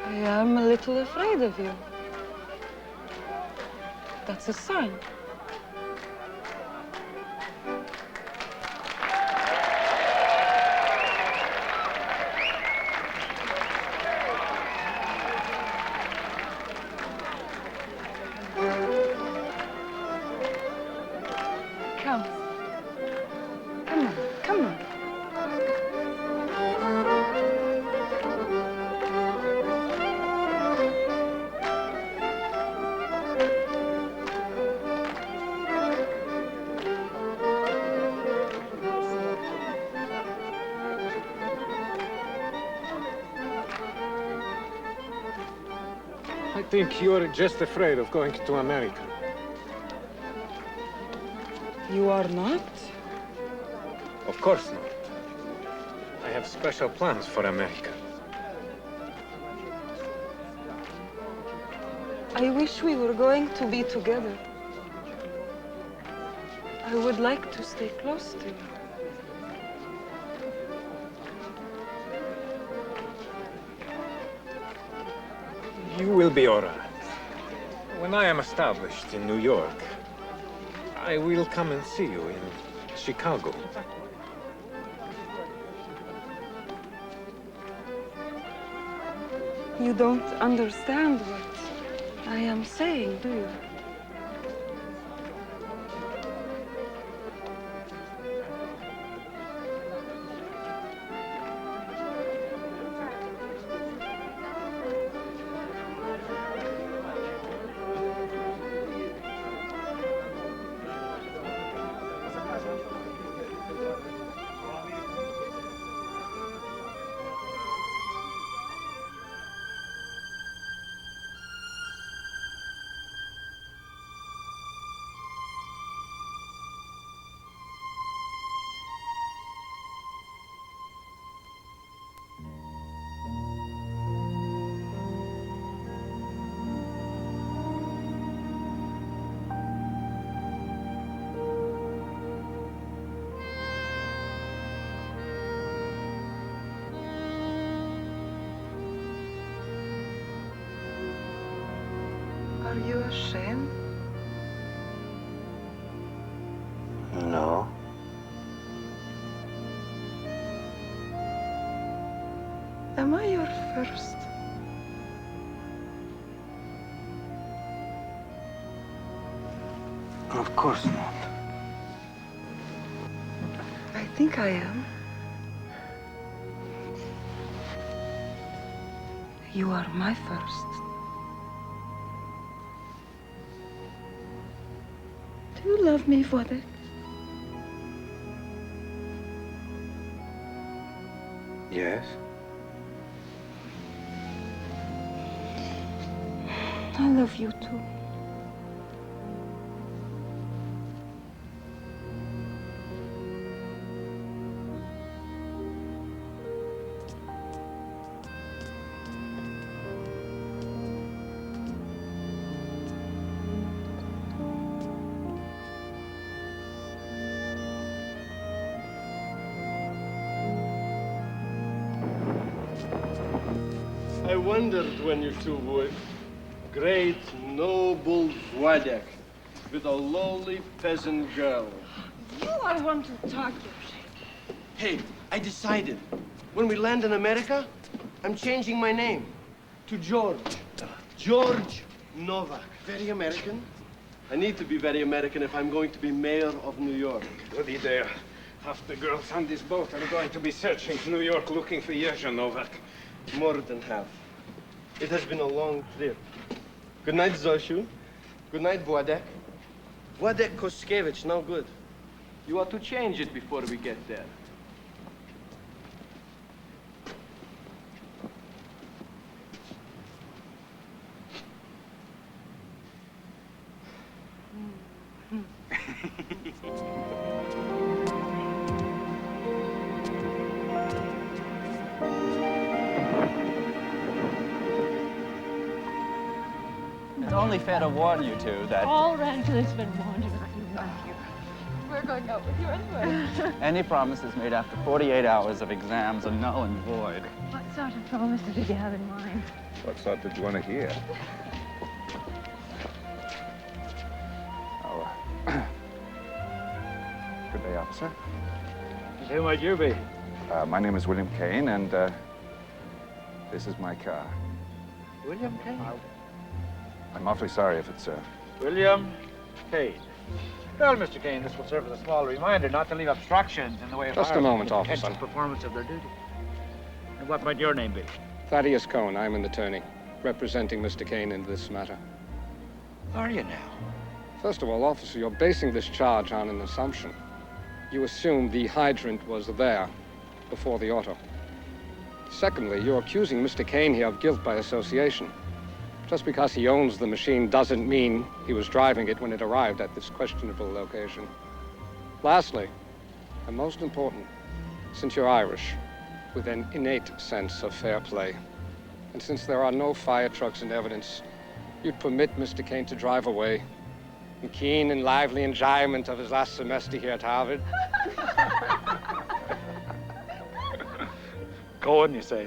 I am a little afraid of you. That's a sign. Come. Come on, come on. I think you're just afraid of going to America. You are not? Of course not. I have special plans for America. I wish we were going to be together. I would like to stay close to you. You will be all right. When I am established in New York, I will come and see you in Chicago. You don't understand what I am saying, do you? Are you ashamed? No. Am I your first? Of course not. I think I am. You are my first. Do you love me for that? Yes? I love you too. I wondered when you two would. Great, noble Władek with a lowly peasant girl. You I want to talk to. Hey, I decided. When we land in America, I'm changing my name to George. George Novak. Very American. I need to be very American if I'm going to be mayor of New York. Goody there. Half the girls on this boat are going to be searching New York looking for Jerzy Novak. More than half. It has been a long trip. Good night, Zosiu. Good night, Władek. Władek Koskiewicz, no good. You ought to change it before we get there. It's only fair to warn you two that All Rangeland's been warned about you, Matthew. We're going out with you anyway. any promises made after 48 hours of exams are null and void. What sort of promises did you have in mind? What sort did you want to hear? Oh, good day, officer. Who might you be? My name is William Kane, and this is my car. William Kane. I'm awfully sorry if it's William Kane. Well, Mr. Kane, this will serve as a small reminder not to leave obstructions in the way of Just a moment, officer. potential performance of their duty. And what might your name be? Thaddeus Cohn. I'm an attorney, representing Mr. Kane in this matter. Are you now? First of all, officer, you're basing this charge on an assumption. You assume the hydrant was there before the auto. Secondly, you're accusing Mr. Kane here of guilt by association. Just because he owns the machine doesn't mean he was driving it when it arrived at this questionable location. Lastly, and most important, since you're Irish, with an innate sense of fair play, and since there are no fire trucks in evidence, you'd permit Mr. Kane to drive away in keen and lively enjoyment of his last semester here at Harvard. Cohen, you say?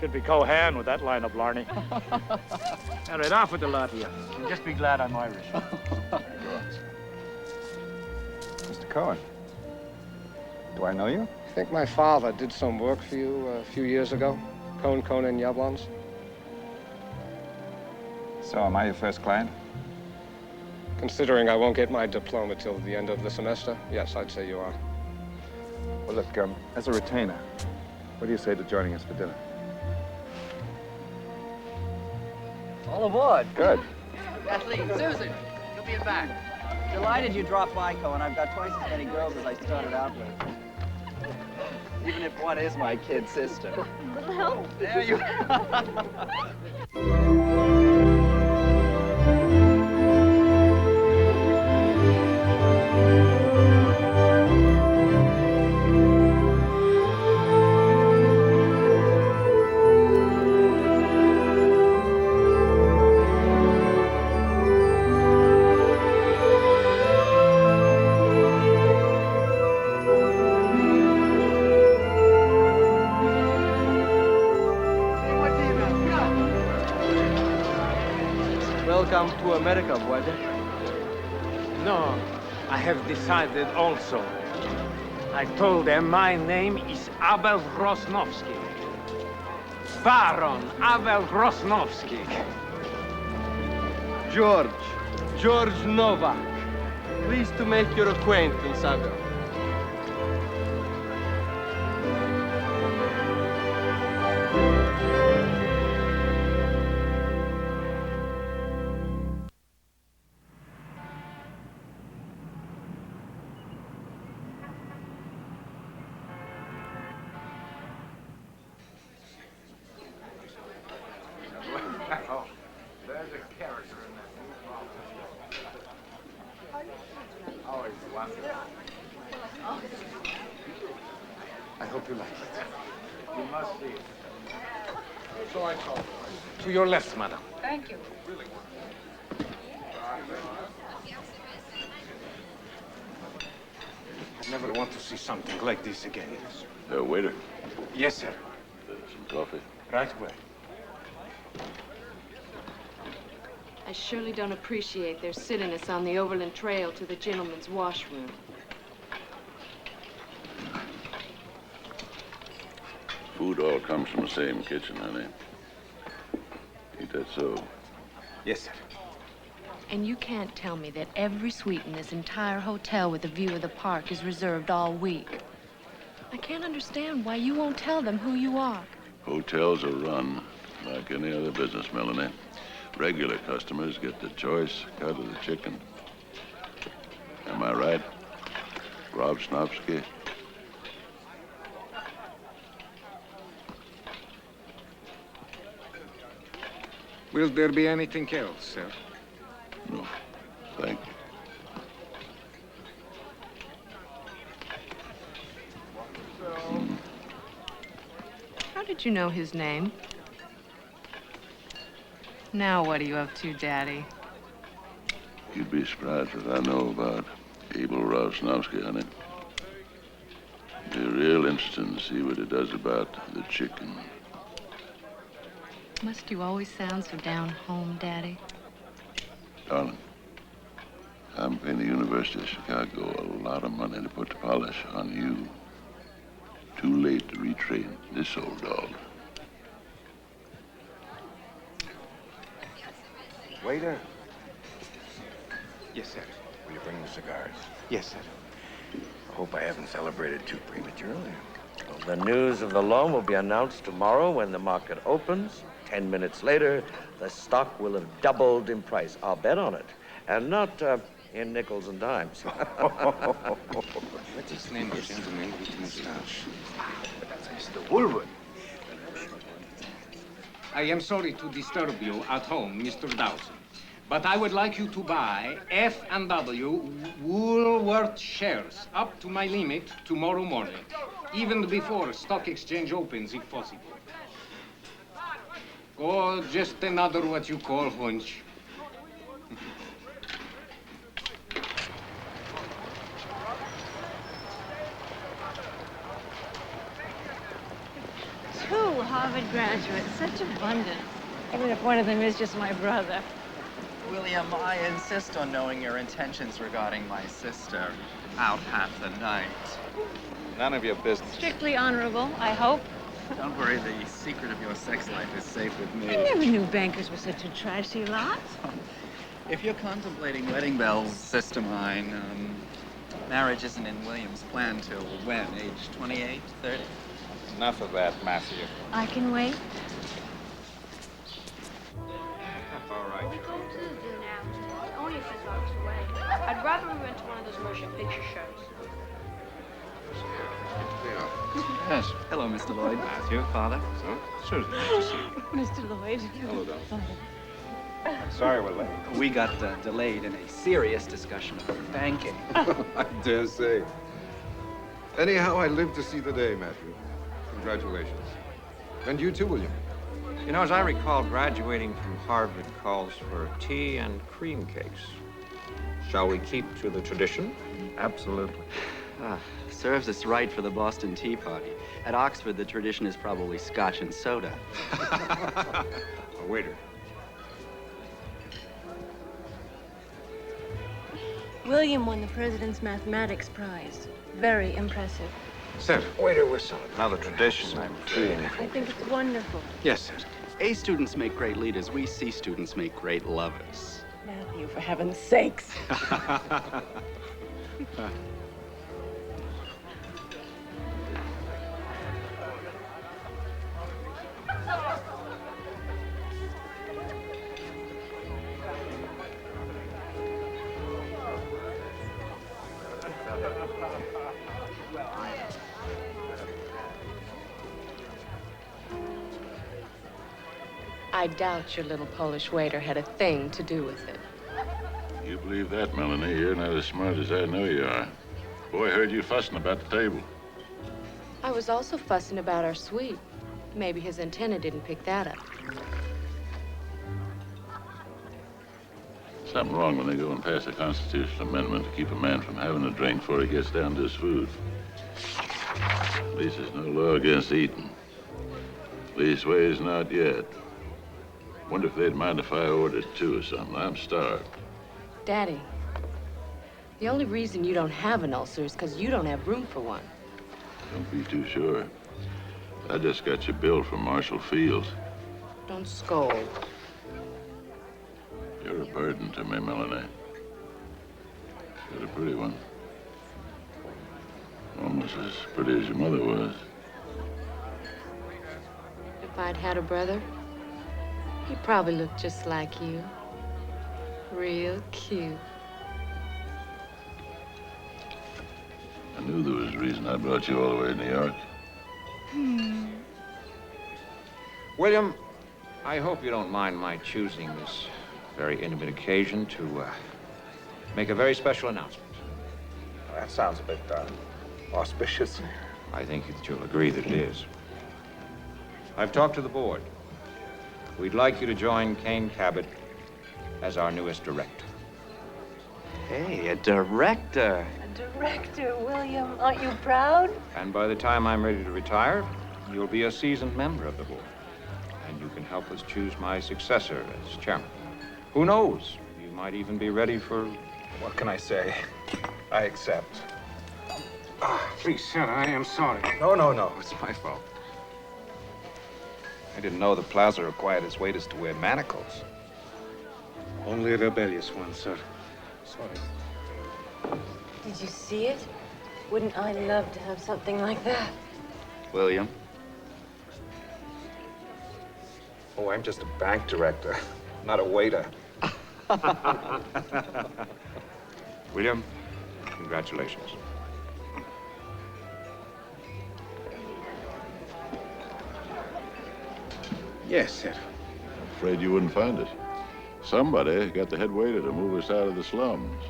Should be Cohan with that line of blarney. All right, off with the lot of you. And just be glad I'm Irish. Mr. Cohen, do I know you? I think my father did some work for you a few years ago. Cohen, and Yablons. So am I your first client? Considering I won't get my diploma till the end of the semester, yes, I'd say you are. Well, look, as a retainer, what do you say to joining us for dinner? All aboard. Good. Kathleen, Susan, you'll be back. Delighted you dropped by, Cohen. I've got twice as many girls as I started out with. Even if one is my kid sister. Little help. There you Welcome to America, Wade. No, I have decided also. I told them my name is Abel Rosnowski. Baron Abel Rosnowski. George Novak. Pleased to make your acquaintance, Abel. Oh, there's a character in that movie. Always wonderful. I hope you like it. You must see it. So I call. To your left, madam. Thank you. I never want to see something like this again. Waiter. Yes, sir. Some coffee. Right away. I surely don't appreciate their silliness on the Overland Trail to the gentleman's washroom. Food all comes from the same kitchen, honey. Ain't that so? Yes, sir. And you can't tell me that every suite in this entire hotel with a view of the park is reserved all week. I can't understand why you won't tell them who you are. Hotels are run like any other business, Melanie. Regular customers get the choice cut of the chicken. Am I right, Rob Snopsky? Will there be anything else, sir? No, thank you. How did you know his name? Now what are you up to, Daddy? You'd be surprised what I know about Abel Rosnowski, honey. Be real interesting to see what he does about the chicken. Must you always sound so down home, Daddy? Darling, I'm paying the University of Chicago a lot of money to put the polish on you. Too late to retrain this old dog. Waiter. Yes, sir. Will you bring the cigars? Yes, sir. I hope I haven't celebrated too prematurely. Well, the news of the loan will be announced tomorrow when the market opens. 10 minutes later, the stock will have doubled in price. I'll bet on it. And not in nickels and dimes. What is the name of the gentleman with the mustache? Mr. Woolwood. I am sorry to disturb you at home, Mr. Dawson, but I would like you to buy F&W Woolworth shares up to my limit tomorrow morning, even before stock exchange opens, if possible. Oh, just another what you call hunch. Two Harvard graduates, such abundance. Even if one of them is just my brother. William, I insist on knowing your intentions regarding my sister. Out half the night. None of your business. Strictly honorable, I hope. Don't worry, the secret of your sex life is safe with me. I never knew bankers were such a trashy lot. If you're contemplating wedding bells, sister mine, marriage isn't in William's plan till when? Age 28, 30? Enough of that, Matthew. I can wait. All right. We go to the zoo now. Only a few blocks away. I'd rather we went to one of those motion picture shows. Yes. Hello, Mr. Lloyd. Matthew. Father. So, Susan, nice to see you. Mr. Lloyd. Hello, Don. Father. Sorry we're late. We got delayed in a serious discussion of banking. I dare say. Anyhow, I live to see the day, Matthew. Congratulations. And you too, William. You know, as I recall, graduating from Harvard calls for tea and cream cakes. Shall we keep to the tradition? Absolutely. Serves us right for the Boston Tea Party. At Oxford, the tradition is probably scotch and soda. Waiter. William won the President's Mathematics Prize. Very impressive. Sir, Waiter whistle. Another tradition, I'm afraid. I think it's wonderful. Yes, sir. A students make great leaders. We C students make great lovers. Matthew, for heaven's sakes. I doubt your little Polish waiter had a thing to do with it. You believe that, Melanie? You're not as smart as I know you are. Boy heard you fussing about the table. I was also fussing about our suite. Maybe his antenna didn't pick that up. Something wrong when they go and pass a constitutional amendment to keep a man from having a drink before he gets down to his food. At least there's no law against eating. Leastways, not yet. Wonder if they'd mind if I ordered two or something. I'm starved. Daddy, the only reason you don't have an ulcer is because you don't have room for one. Don't be too sure. I just got your bill from Marshall Fields. Don't scold. You're a burden to me, Melanie. You're a pretty one. Almost as pretty as your mother was. If I'd had a brother, he'd probably look just like you. Real cute. I knew there was a reason I brought you all the way to New York. William, I hope you don't mind my choosing this very intimate occasion to make a very special announcement. That sounds a bit auspicious. I think that you'll agree that it is. I've talked to the board. We'd like you to join KANE Cabot as our newest director. Hey, a director. A director, William. Aren't you proud? And by the time I'm ready to retire, you'll be a seasoned member of the board. And you can help us choose my successor as chairman. Who knows? You might even be ready for... What can I say? I accept. Please, sir, I am sorry. No. It's my fault. I didn't know the plaza required its waiters to wear manacles. Only rebellious ones, sir. Sorry. Did you see it? Wouldn't I love to have something like that? William? Oh, I'm just a bank director, not a waiter. William, congratulations. Yes, sir. Afraid you wouldn't find us. Somebody got the head waiter to move us out of the slums.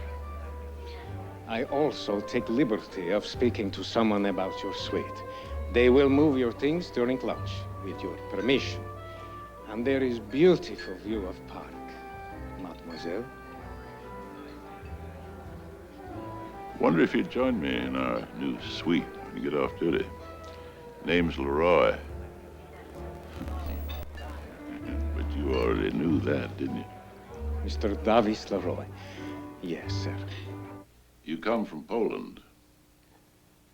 I also take liberty of speaking to someone about your suite. They will move your things during lunch, with your permission. And there is beautiful view of park, mademoiselle. Wonder if you'd join me in our new suite when you get off duty. Name's Leroy. But you already knew that, didn't you? Mr. Davis Leroy. Yes, sir. You come from Poland.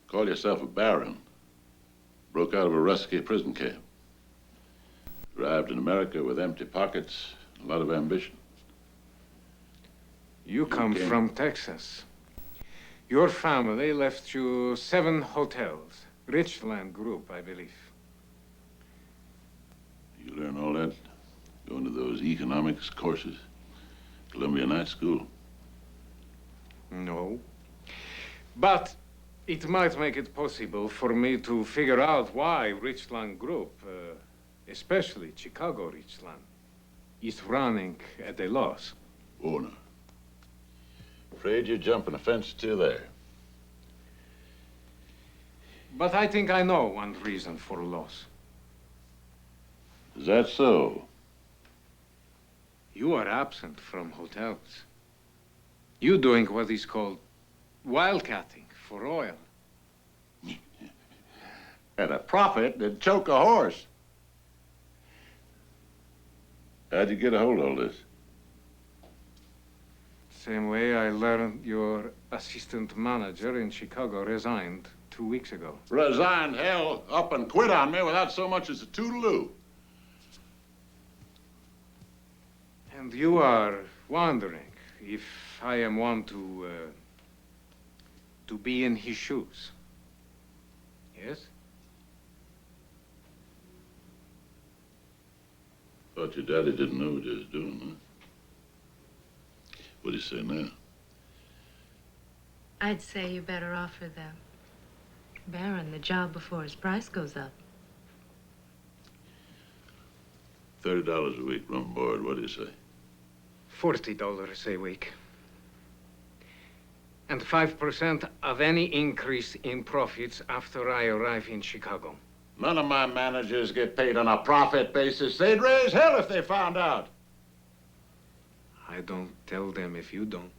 Call yourself a baron. Broke out of a Rusky prison camp. Arrived in America with empty pockets, a lot of ambition. You come from Texas. Your family left you 7 hotels. Richland Group, I believe. You learn all that going to those economics courses. Columbia Night School. No. But it might make it possible for me to figure out why Richland Group, especially Chicago Richland, is running at a loss. Warner. Afraid you're jumping a fence to there. But I think I know one reason for loss. Is that so? You are absent from hotels. You doing what is called wildcatting for oil. At a profit that'd choke a horse. How'd you get a hold of all this? Same way I learned your assistant manager in Chicago resigned 2 weeks ago. Resigned, hell, up and quit on me without so much as a toodaloo. And you are wondering if I am one to be in his shoes. Yes? Thought your daddy didn't know what he was doing, huh? What do you say now? I'd say you better offer the Baron the job before his price goes up. $30 a week, room and board. What do you say? $40 a week. And 5% of any increase in profits after I arrive in Chicago. None of my managers get paid on a profit basis. They'd raise hell if they found out. I don't tell them if you don't.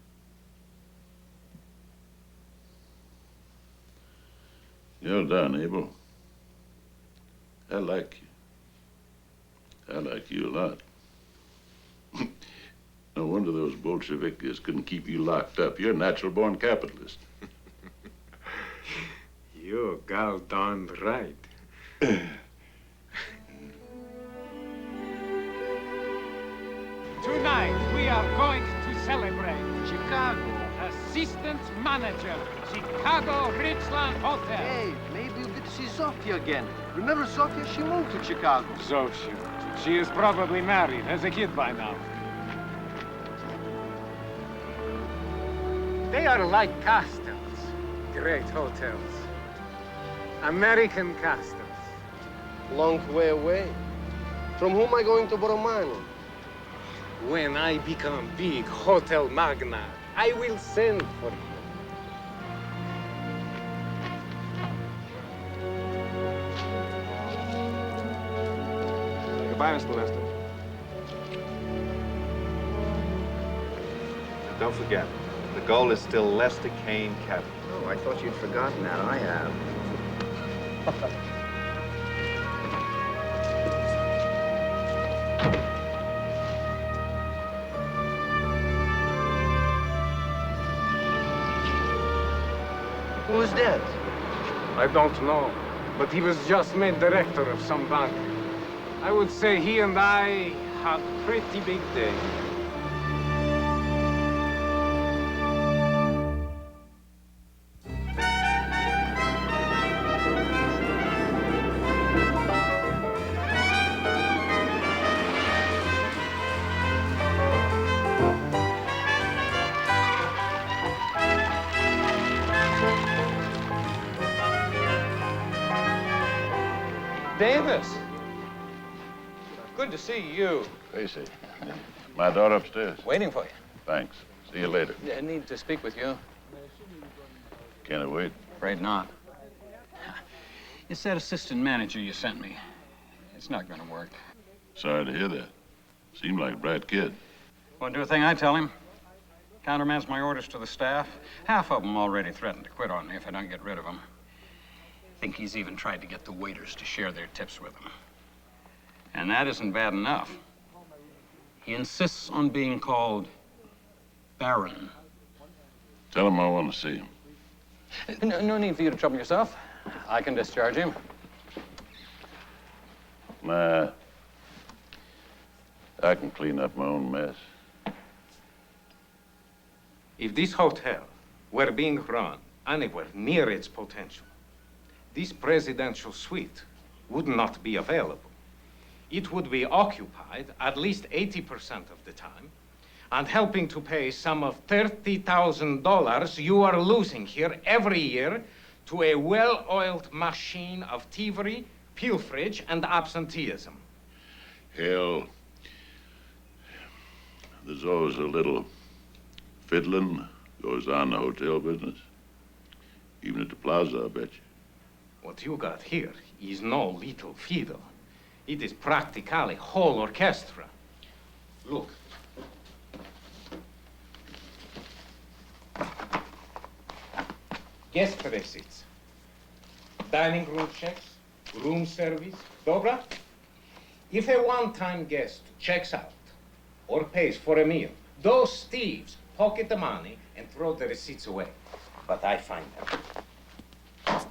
You're done, Abel. I like you. I like you a lot. No wonder those Bolsheviks couldn't keep you locked up. You're a natural-born capitalist. You're gal darn right. Tonight, we are going to celebrate Chicago Assistant Manager, Chicago Richland Hotel. Hey, maybe you'll get to see Zofia again. Remember Zofia? She moved to Chicago. Zofia. She is probably married, has a kid by now. They are like castles, great hotels. American castles. Long way away. From whom am I going to borrow money? When I become big hotel magnate, I will send for you. Goodbye, Mr. Lester. Don't forget, the goal is still Lester Kane Capital. Oh, I thought you'd forgotten that. I have. Who is that? I don't know, but he was just made director of some bank. I would say he and I had a pretty big day. Davis! Good to see you. Tracy, my daughter upstairs. Waiting for you. Thanks. See you later. I need to speak with you. Can I wait? Afraid not. It's that assistant manager you sent me. It's not going to work. Sorry to hear that. Seemed like a bright kid. Won't do a thing I tell him. Countermands my orders to the staff. Half of them already threatened to quit on me if I don't get rid of him. Think he's even tried to get the waiters to share their tips with him. And that isn't bad enough. He insists on being called Baron. Tell him I want to see him. No need for you to trouble yourself. I can discharge him. Nah. I can clean up my own mess. If this hotel were being run anywhere near its potential, this presidential suite would not be available. It would be occupied at least 80% of the time and helping to pay some of $30,000 you are losing here every year to a well-oiled machine of thievery, pilferage, and absenteeism. Hell, there's always a little fiddling goes on in the hotel business. Even at the plaza, I bet you. What you got here is no little fiddle. It is practically whole orchestra. Look. Guest receipts, dining room checks, room service. Dobra? If a one-time guest checks out or pays for a meal, those thieves pocket the money, and throw the receipts away. But I find them.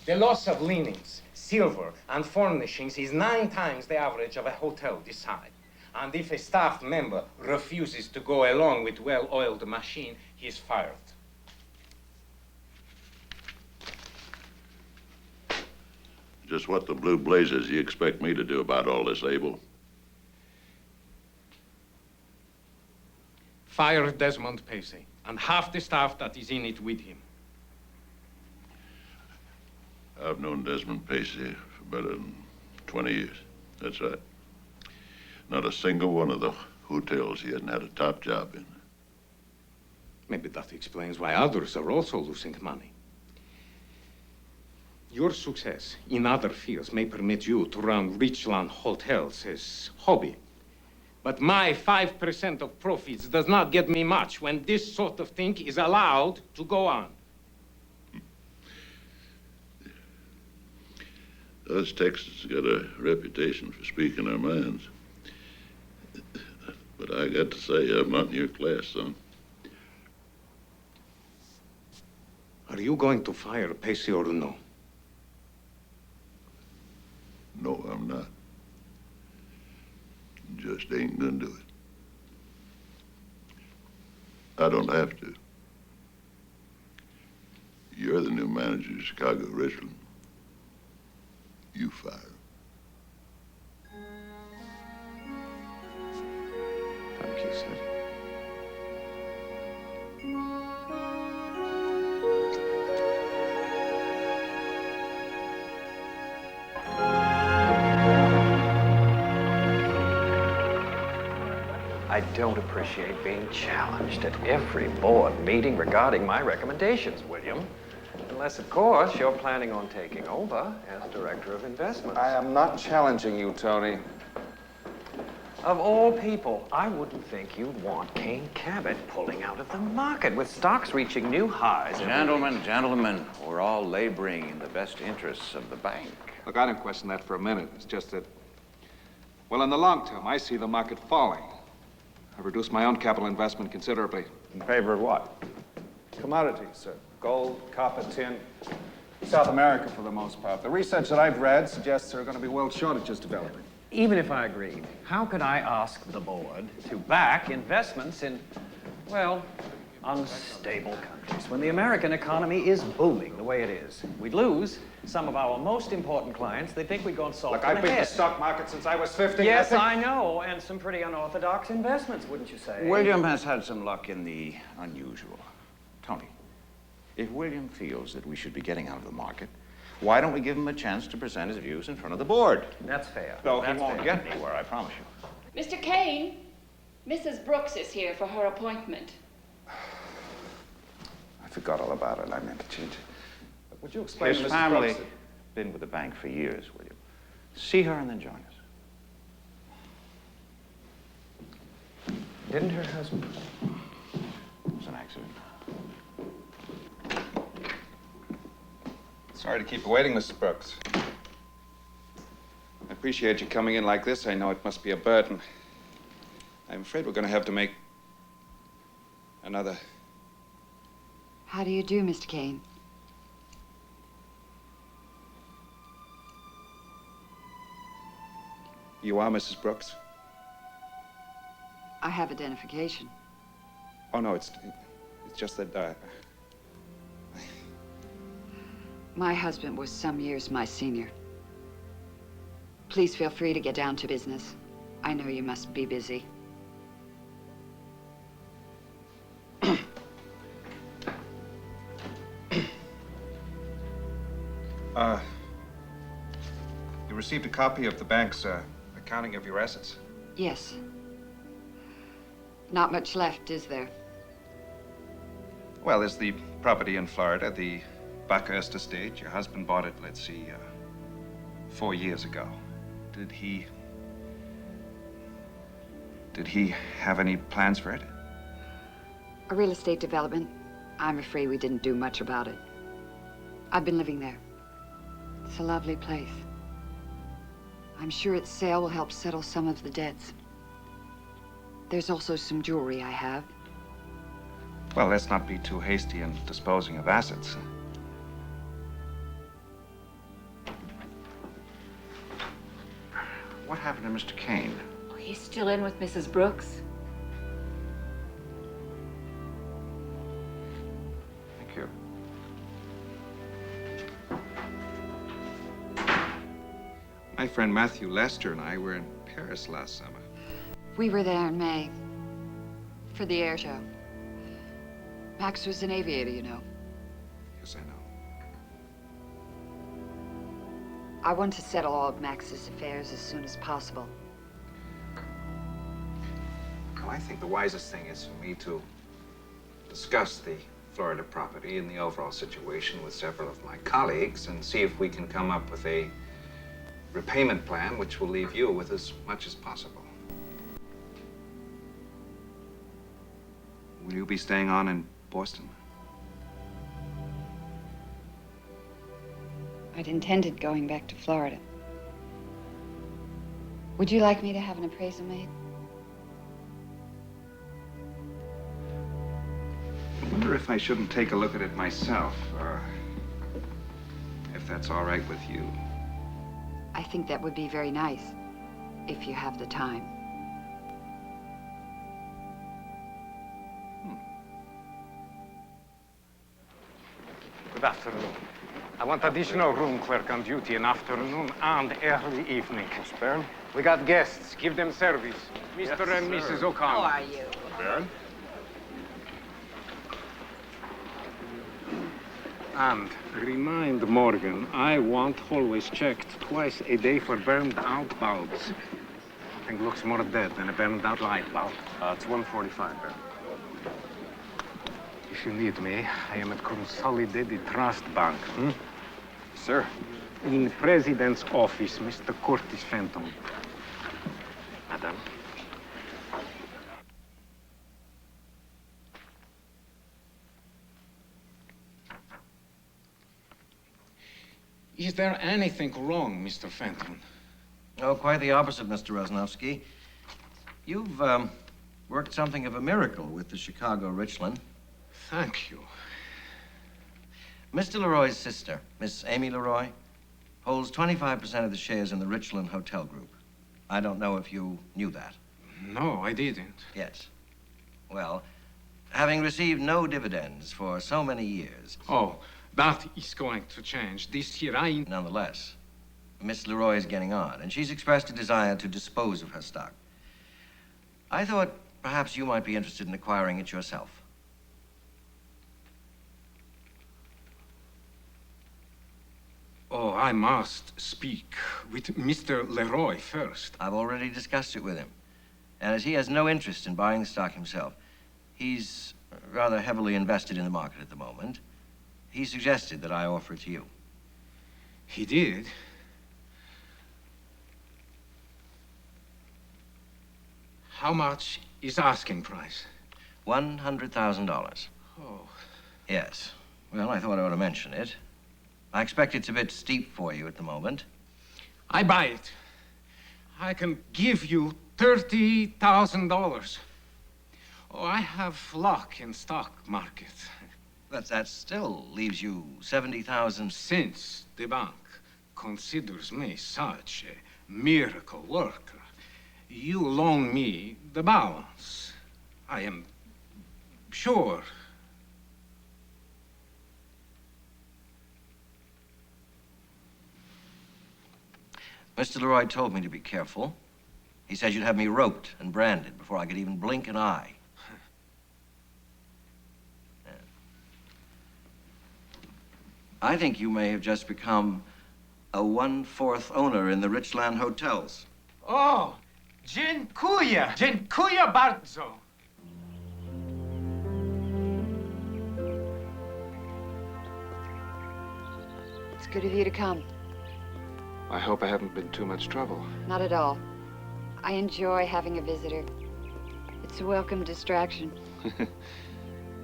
The loss of linens, silver, and furnishings is 9 times the average of a hotel this side. And if a staff member refuses to go along with well-oiled machine, he's fired. Just what the blue blazes you expect me to do about all this, Abel? Fire Desmond Pacey and half the staff that is in it with him. I've known Desmond Pacey for better than 20 years. That's right. Not a single one of the hotels he hasn't had a top job in. Maybe that explains why others are also losing money. Your success in other fields may permit you to run Richland hotels as hobby. But my 5% of profits does not get me much when this sort of thing is allowed to go on. Us Texans got a reputation for speaking our minds. But I got to say, I'm not in your class, son. Are you going to fire Pacey or no? No, I'm not. Just ain't gonna do it. I don't have to. You're the new manager of Chicago Richland. You fire. Thank you, sir. I don't appreciate being challenged at every board meeting regarding my recommendations, William. Unless, of course, you're planning on taking over as Director of Investments. I am not challenging you, Tony. Of all people, I wouldn't think you'd want Kane Cabot pulling out of the market with stocks reaching new highs. Gentlemen, we're all laboring in the best interests of the bank. Look, I don't question that for a minute. It's just that, well, in the long term, I see the market falling. I've reduced my own capital investment considerably. In favor of what? Commodities, sir. Gold, copper, tin. South America, for the most part. The research that I've read suggests there are going to be world shortages developing. Even if I agreed, how could I ask the board to back investments in, well, unstable countries when the American economy is booming the way it is? We'd lose some of our most important clients. They'd think we'd gone soft. Look, I've been in the stock market since I was 15. Yes, I know, and some pretty unorthodox investments, wouldn't you say? William has had some luck in the unusual. Tony, if William feels that we should be getting out of the market, why don't we give him a chance to present his views in front of the board? That's fair. Though he won't get anywhere, I promise you. Mr. Kane, Mrs. Brooks is here for her appointment. I forgot all about it. I meant to change it. Would you explain His to Mrs. family Brooks been with the bank for years, William. See her and then join us. Didn't her husband? It was an accident. Sorry to keep you waiting, Mrs. Brooks. I appreciate you coming in like this. I know it must be a burden. I'm afraid we're going to have to make another. How do you do, Mr. Kane? You are Mrs. Brooks? I have identification. Oh, no, it's just that, My husband was some years my senior. Please feel free to get down to business. I know you must be busy. You received a copy of the bank's accounting of your assets? Yes. Not much left, is there? Well, there's the property in Florida, the Buckhurst estate. Your husband bought it, let's see, 4 years ago. Did he have any plans for it? A real estate development. I'm afraid we didn't do much about it. I've been living there. It's a lovely place. I'm sure its sale will help settle some of the debts. There's also some jewelry I have. Well, let's not be too hasty in disposing of assets. What happened to Mr. Kane? Oh, he's still in with Mrs. Brooks. Thank you. My friend Matthew Lester and I were in Paris last summer. We were there in May for the air show. Max was an aviator, you know. Yes, I know. I want to settle all of Max's affairs as soon as possible. Well, I think the wisest thing is for me to discuss the Florida property and the overall situation with several of my colleagues and see if we can come up with a repayment plan which will leave you with as much as possible. Will you be staying on in Boston? I'd intended going back to Florida. Would you like me to have an appraisal made? I wonder if I shouldn't take a look at it myself, if that's all right with you. I think that would be very nice, if you have the time. Good afternoon. I want additional room clerk on duty in afternoon and early evening. Miss Baron? We got guests. Give them service. Mr. and Mrs. O'Connor. How are you? Baron? And remind Morgan, I want hallways checked twice a day for burned out bulbs. Nothing looks more dead than a burned out light bulb. It's 1:45, Baron. If you need me, I am at Consolidated Trust Bank. Sir? In President's office, Mr. Curtis Fenton. Madam. Is there anything wrong, Mr. Fenton? Oh, quite the opposite, Mr. Rosnowski. You've worked something of a miracle with the Chicago Richland. Thank you. Mr. Leroy's sister, Miss Amy Leroy, holds 25% of the shares in the Richland Hotel Group. I don't know if you knew that. No, I didn't. Yes. Well, having received no dividends for so many years... Oh, that is going to change. This year, Nonetheless, Miss Leroy is getting on, and she's expressed a desire to dispose of her stock. I thought perhaps you might be interested in acquiring it yourself. Oh, I must speak with Mr. Leroy first. I've already discussed it with him. And as he has no interest in buying the stock himself, he's rather heavily invested in the market at the moment. He suggested that I offer it to you. He did? How much is asking price? $100,000. Oh. Yes. Well, I thought I ought to mention it. I expect it's a bit steep for you at the moment. I buy it. I can give you $30,000. Oh, I have luck in stock market. But that still leaves you 70,000. Since the bank considers me such a miracle worker, you loan me the balance. I am sure. Mr. Leroy told me to be careful. He said you'd have me roped and branded before I could even blink an eye. Yeah. I think you may have just become a 1/4 owner in the Richland hotels. Oh, dziękuję. Dziękuję bardzo. It's good of you to come. I hope I haven't been too much trouble. Not at all. I enjoy having a visitor. It's a welcome distraction.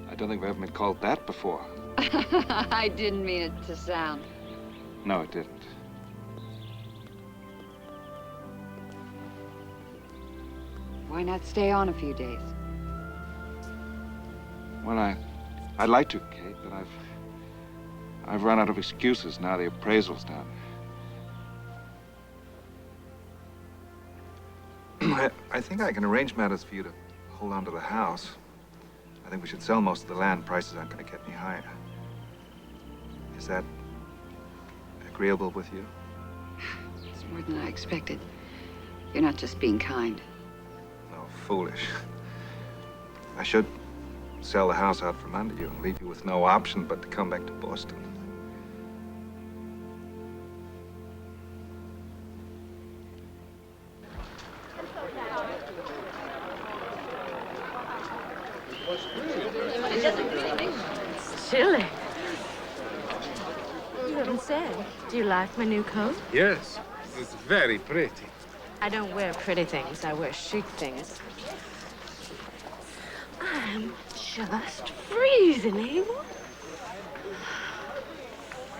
I don't think I've ever been called that before. I didn't mean it to sound. No, it didn't. Why not stay on a few days? Well, I'd like to, Kate, but I've run out of excuses now the appraisal's done. I think I can arrange matters for you to hold on to the house. I think we should sell most of the land. Prices aren't going to get any higher. Is that agreeable with you? It's more than I expected. You're not just being kind. No, foolish. I should sell the house out from under you and leave you with no option but to come back to Boston. It's chilly. You haven't said. Do you like my new coat? Yes, it's very pretty. I don't wear pretty things. I wear chic things. I'm just freezing, Abel.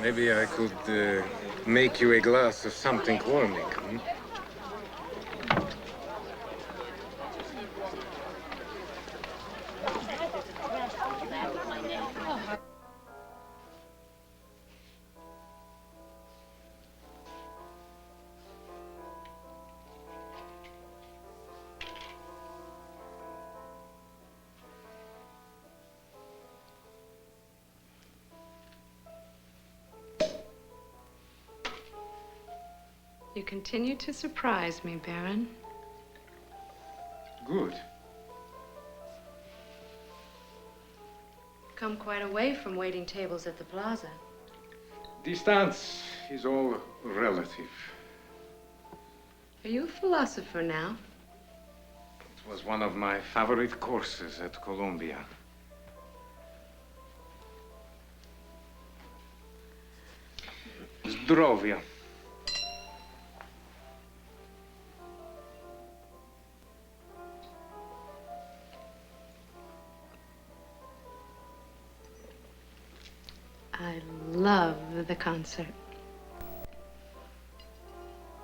Maybe I could make you a glass of something warming. Hmm? You continue to surprise me, Baron. Good. Come quite a way from waiting tables at the plaza. Distance is all relative. Are you a philosopher now? It was one of my favorite courses at Columbia. Zdrovia. I love the concert.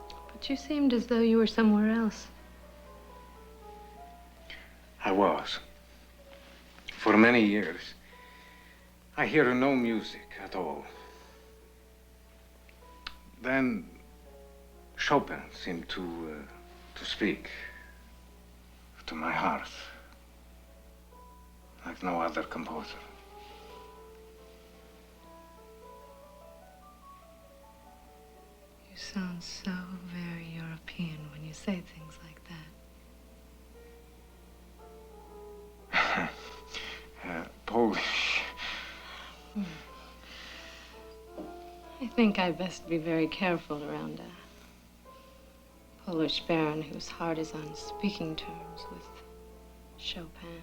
But you seemed as though you were somewhere else. I was. For many years, I hear no music at all. Then Chopin seemed to speak to my heart like no other composer. You sound so very European when you say things like that. Polish. I think I'd best be very careful around a Polish baron whose heart is on speaking terms with Chopin.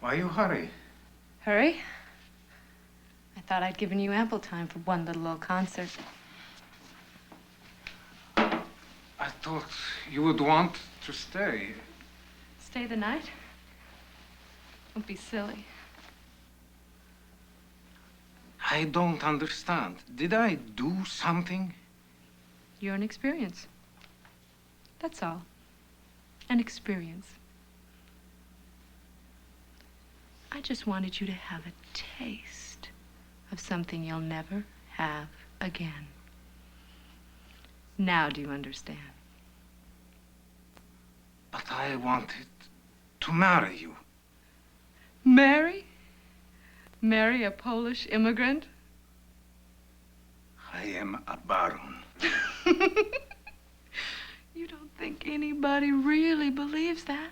Why you hurry? Hurry? I thought I'd given you ample time for one little old concert. I thought you would want to stay. Stay the night? Don't be silly. I don't understand. Did I do something? You're an experience. That's all. An experience. I just wanted you to have a taste of something you'll never have again. Now do you understand? But I wanted to marry you. Marry? Marry a Polish immigrant? I am a baron. You don't think anybody really believes that?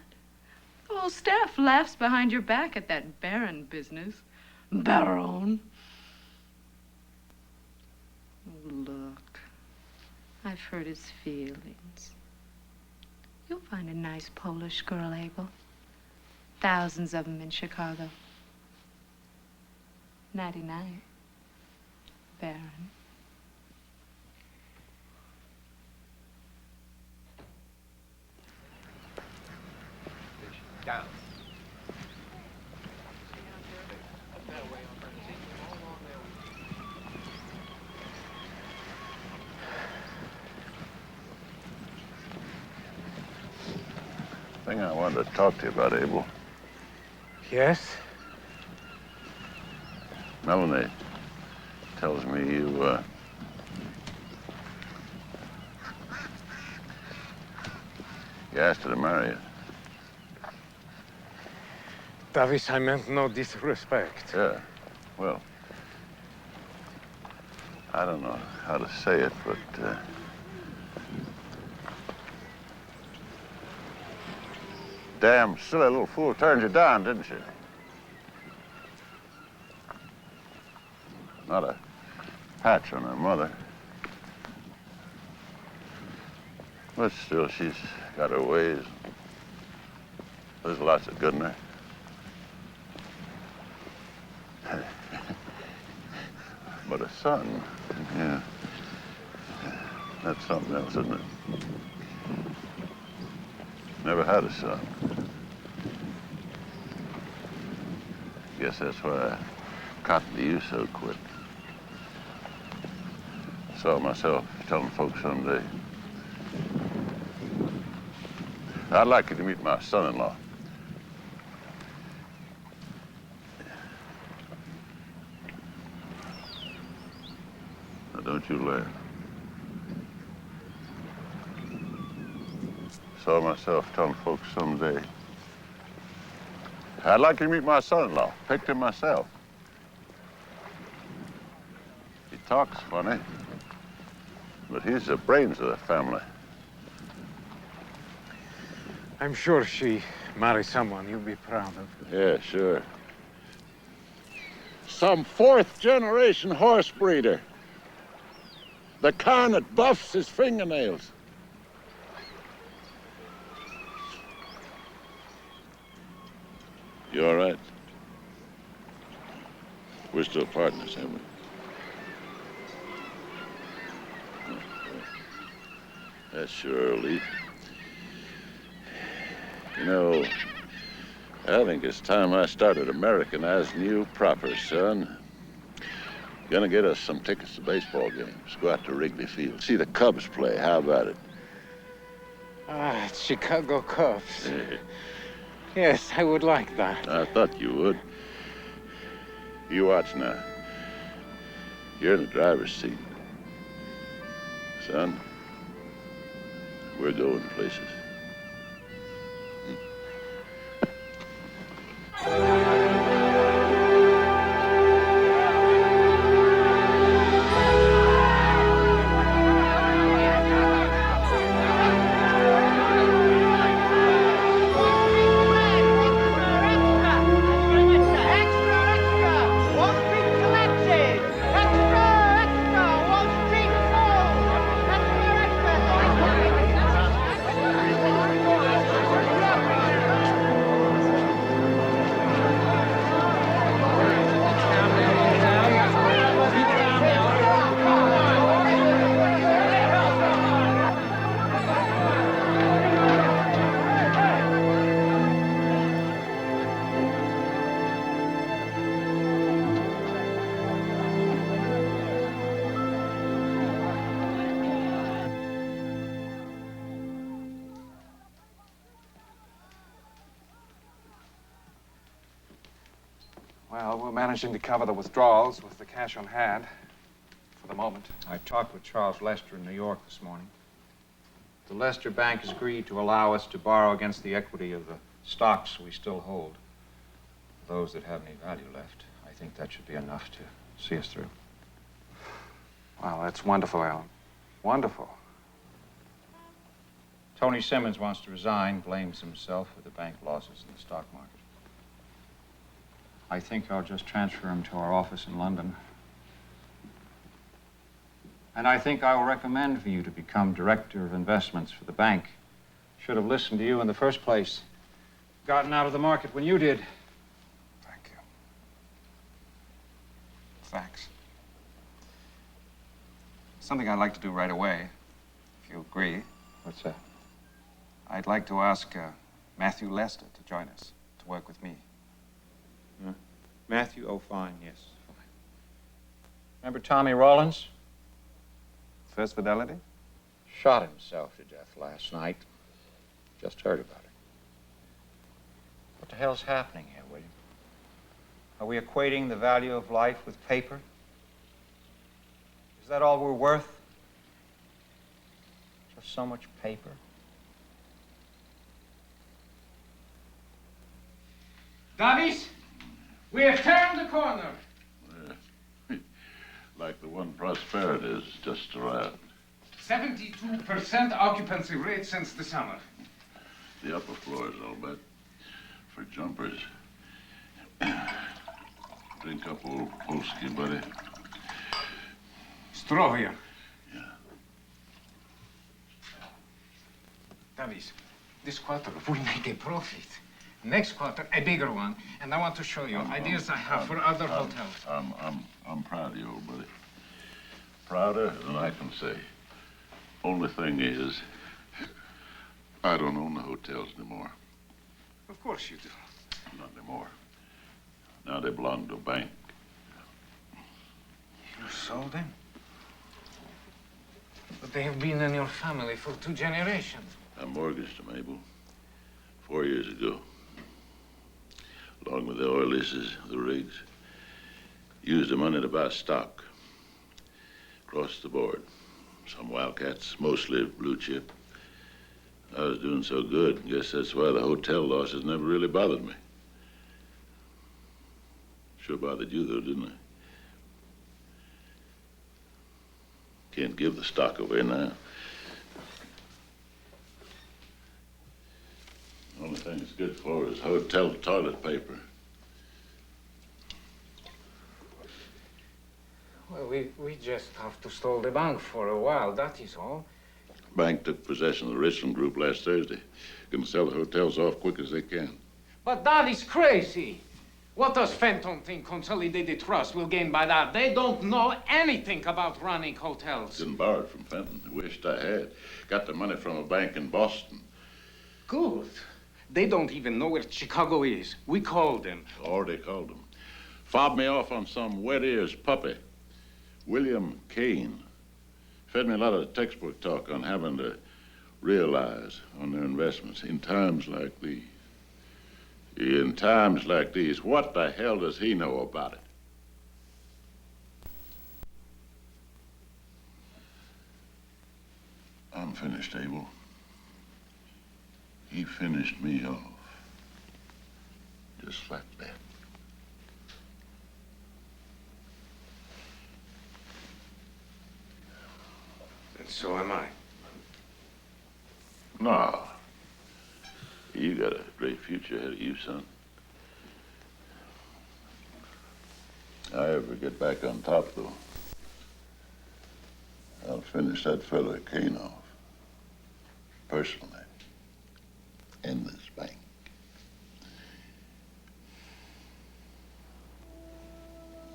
The whole staff laughs behind your back at that baron business. Baron. Look, I've hurt his feelings. You'll find a nice Polish girl, Abel. Thousands of them in Chicago. Nighty-night, Baron. Down. Thing I wanted to talk to you about, Abel. Yes? Melanie tells me you asked her to marry you. Davis, I meant no disrespect. Yeah, well, I don't know how to say it, but damn silly little fool turned you down, didn't she? Not a patch on her mother. But still, she's got her ways. There's lots of good in her. But a son, yeah, that's something else, isn't it? Never had a son. Guess that's why I cottoned to you so quick. Saw myself telling folks someday, I'd like you to meet my son-in-law. Now, don't you laugh. Saw myself telling folks someday, I'd like you to meet my son-in-law. Picked him myself. He talks funny, but he's the brains of the family. I'm sure she marries someone you'll be proud of. Yeah, sure. Some fourth-generation horse breeder. The kind that buffs his fingernails. You all right? We're still partners, aren't we? That's sure, Lee. You know, I think it's time I started Americanizing you proper, son. Gonna get us some tickets to baseball games. Go out to Wrigley Field. See the Cubs play. How about it? Ah, Chicago Cubs. Yeah. Yes, I would like that. I thought you would. You watch now. You're in the driver's seat. Son, we're going places. Well, we're managing to cover the withdrawals with the cash on hand for the moment. I talked with Charles Lester in New York this morning. The Lester Bank has agreed to allow us to borrow against the equity of the stocks we still hold. For those that have any value left, I think that should be enough to see us through. Wow, that's wonderful, Alan. Wonderful. Tony Simmons wants to resign, blames himself for the bank losses in the stock market. I think I'll just transfer him to our office in London. And I think I will recommend for you to become Director of Investments for the bank. Should have listened to you in the first place. Gotten out of the market when you did. Thank you. Thanks. Something I'd like to do right away, if you agree. What's that? I'd like to ask Matthew Lester to join us, to work with me. Huh? Matthew? Oh, fine, yes, fine. Remember Tommy Rollins? First Fidelity? Shot himself to death last night. Just heard about it. What the hell's happening here, William? Are we equating the value of life with paper? Is that all we're worth? Just so much paper? Davies, we have turned the corner. Like the one Prosperity is just arrived. 72% occupancy rate since the summer. The upper floors, I'll bet. For jumpers. Drink up, old Polsky, buddy. Straw here. Yeah. Davies, this quarter we make a profit. Next quarter, a bigger one. And I want to show you ideas I have for other hotels. I'm proud of you, old buddy. Prouder than I can say. Only thing is, I don't own the hotels anymore. Of course you do. Not anymore. Now they belong to a bank. You sold them? But they have been in your family for 2 generations. I mortgaged them, Abel, 4 years ago. Along with the oil leases, the rigs. Used the money to buy stock. Across the board. Some wildcats, mostly blue chip. I was doing so good. Guess that's why the hotel losses never really bothered me. Sure bothered you, though, didn't I? Can't give the stock away now. The only thing it's good for is hotel toilet paper. Well, we just have to stall the bank for a while, that is all. Bank took possession of the Richland Group last Thursday. Gonna sell the hotels off quick as they can. But that is crazy. What does Fenton think Consolidated Trust will gain by that? They don't know anything about running hotels. Didn't borrow it from Fenton. Wished I had. Got the money from a bank in Boston. Good. They don't even know where Chicago is. We called them. Already called them. Fobbed me off on some wet ears puppy. William KANE. Fed me a lot of textbook talk on having to realize on their investments in times like these. In times like these, what the hell does he know about it? I'm finished, Abel. He finished me off. Just like that. And so am I. No. You got a great future ahead of you, son. I ever get back on top, though, I'll finish that fella KANE off. Personally. In this bank.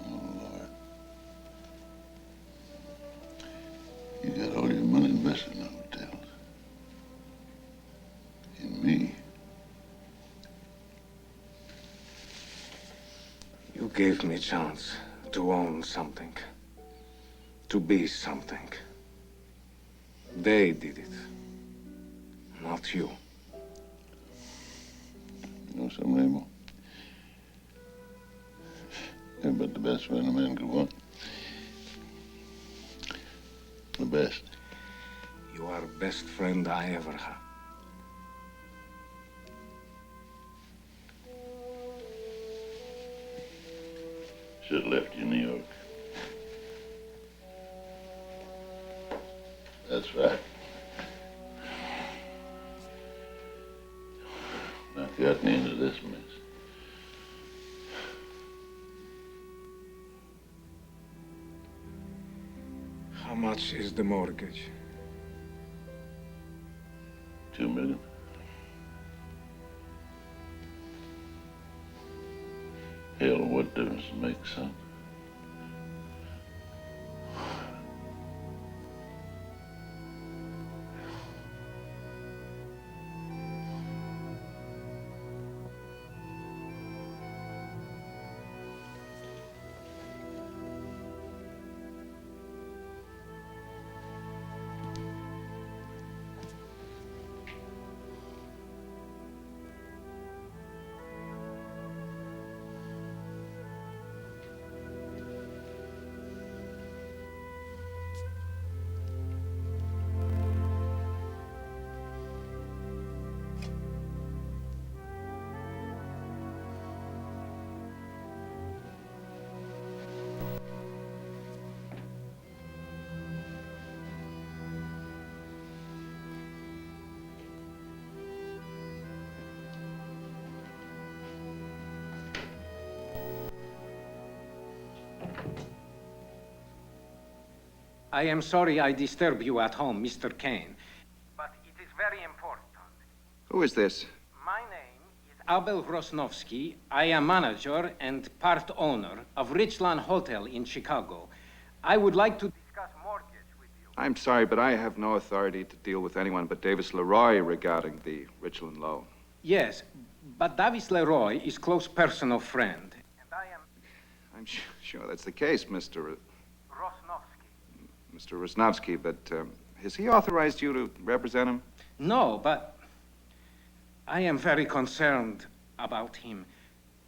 Oh, Lord. You got all your money invested in the hotels. In me. You gave me a chance to own something, to be something. They did it, not you. You know something, Abel? You're about the best friend a man could want. The best. You are the best friend I ever had. Should have left you in New York. That's right. Not gotten into this mess. How much is the mortgage? $2 million. Hell, what difference does it make, son? I am sorry I disturb you at home, Mr. KANE. But it is very important. Who is this? My name is ABEL Rosnovsky. I am manager and part owner of Richland Hotel in Chicago. I would like to discuss mortgage with you. I'm sorry, but I have no authority to deal with anyone but Davis Leroy regarding the Richland loan. Yes, but Davis Leroy is close personal friend. And I am... I'm sure that's the case, Mr. Rosnovsky. Mr. Rosnovsky, but has he authorized you to represent him? No, but I am very concerned about him.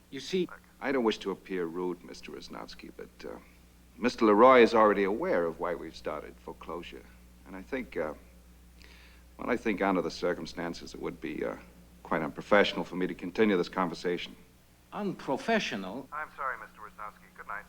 You see... I don't wish to appear rude, Mr. Rosnovsky, but Mr. Leroy is already aware of why we've started foreclosure. And I think, well, I think under the circumstances, it would be quite unprofessional for me to continue this conversation. Unprofessional? I'm sorry, Mr. Rosnovsky. Good night.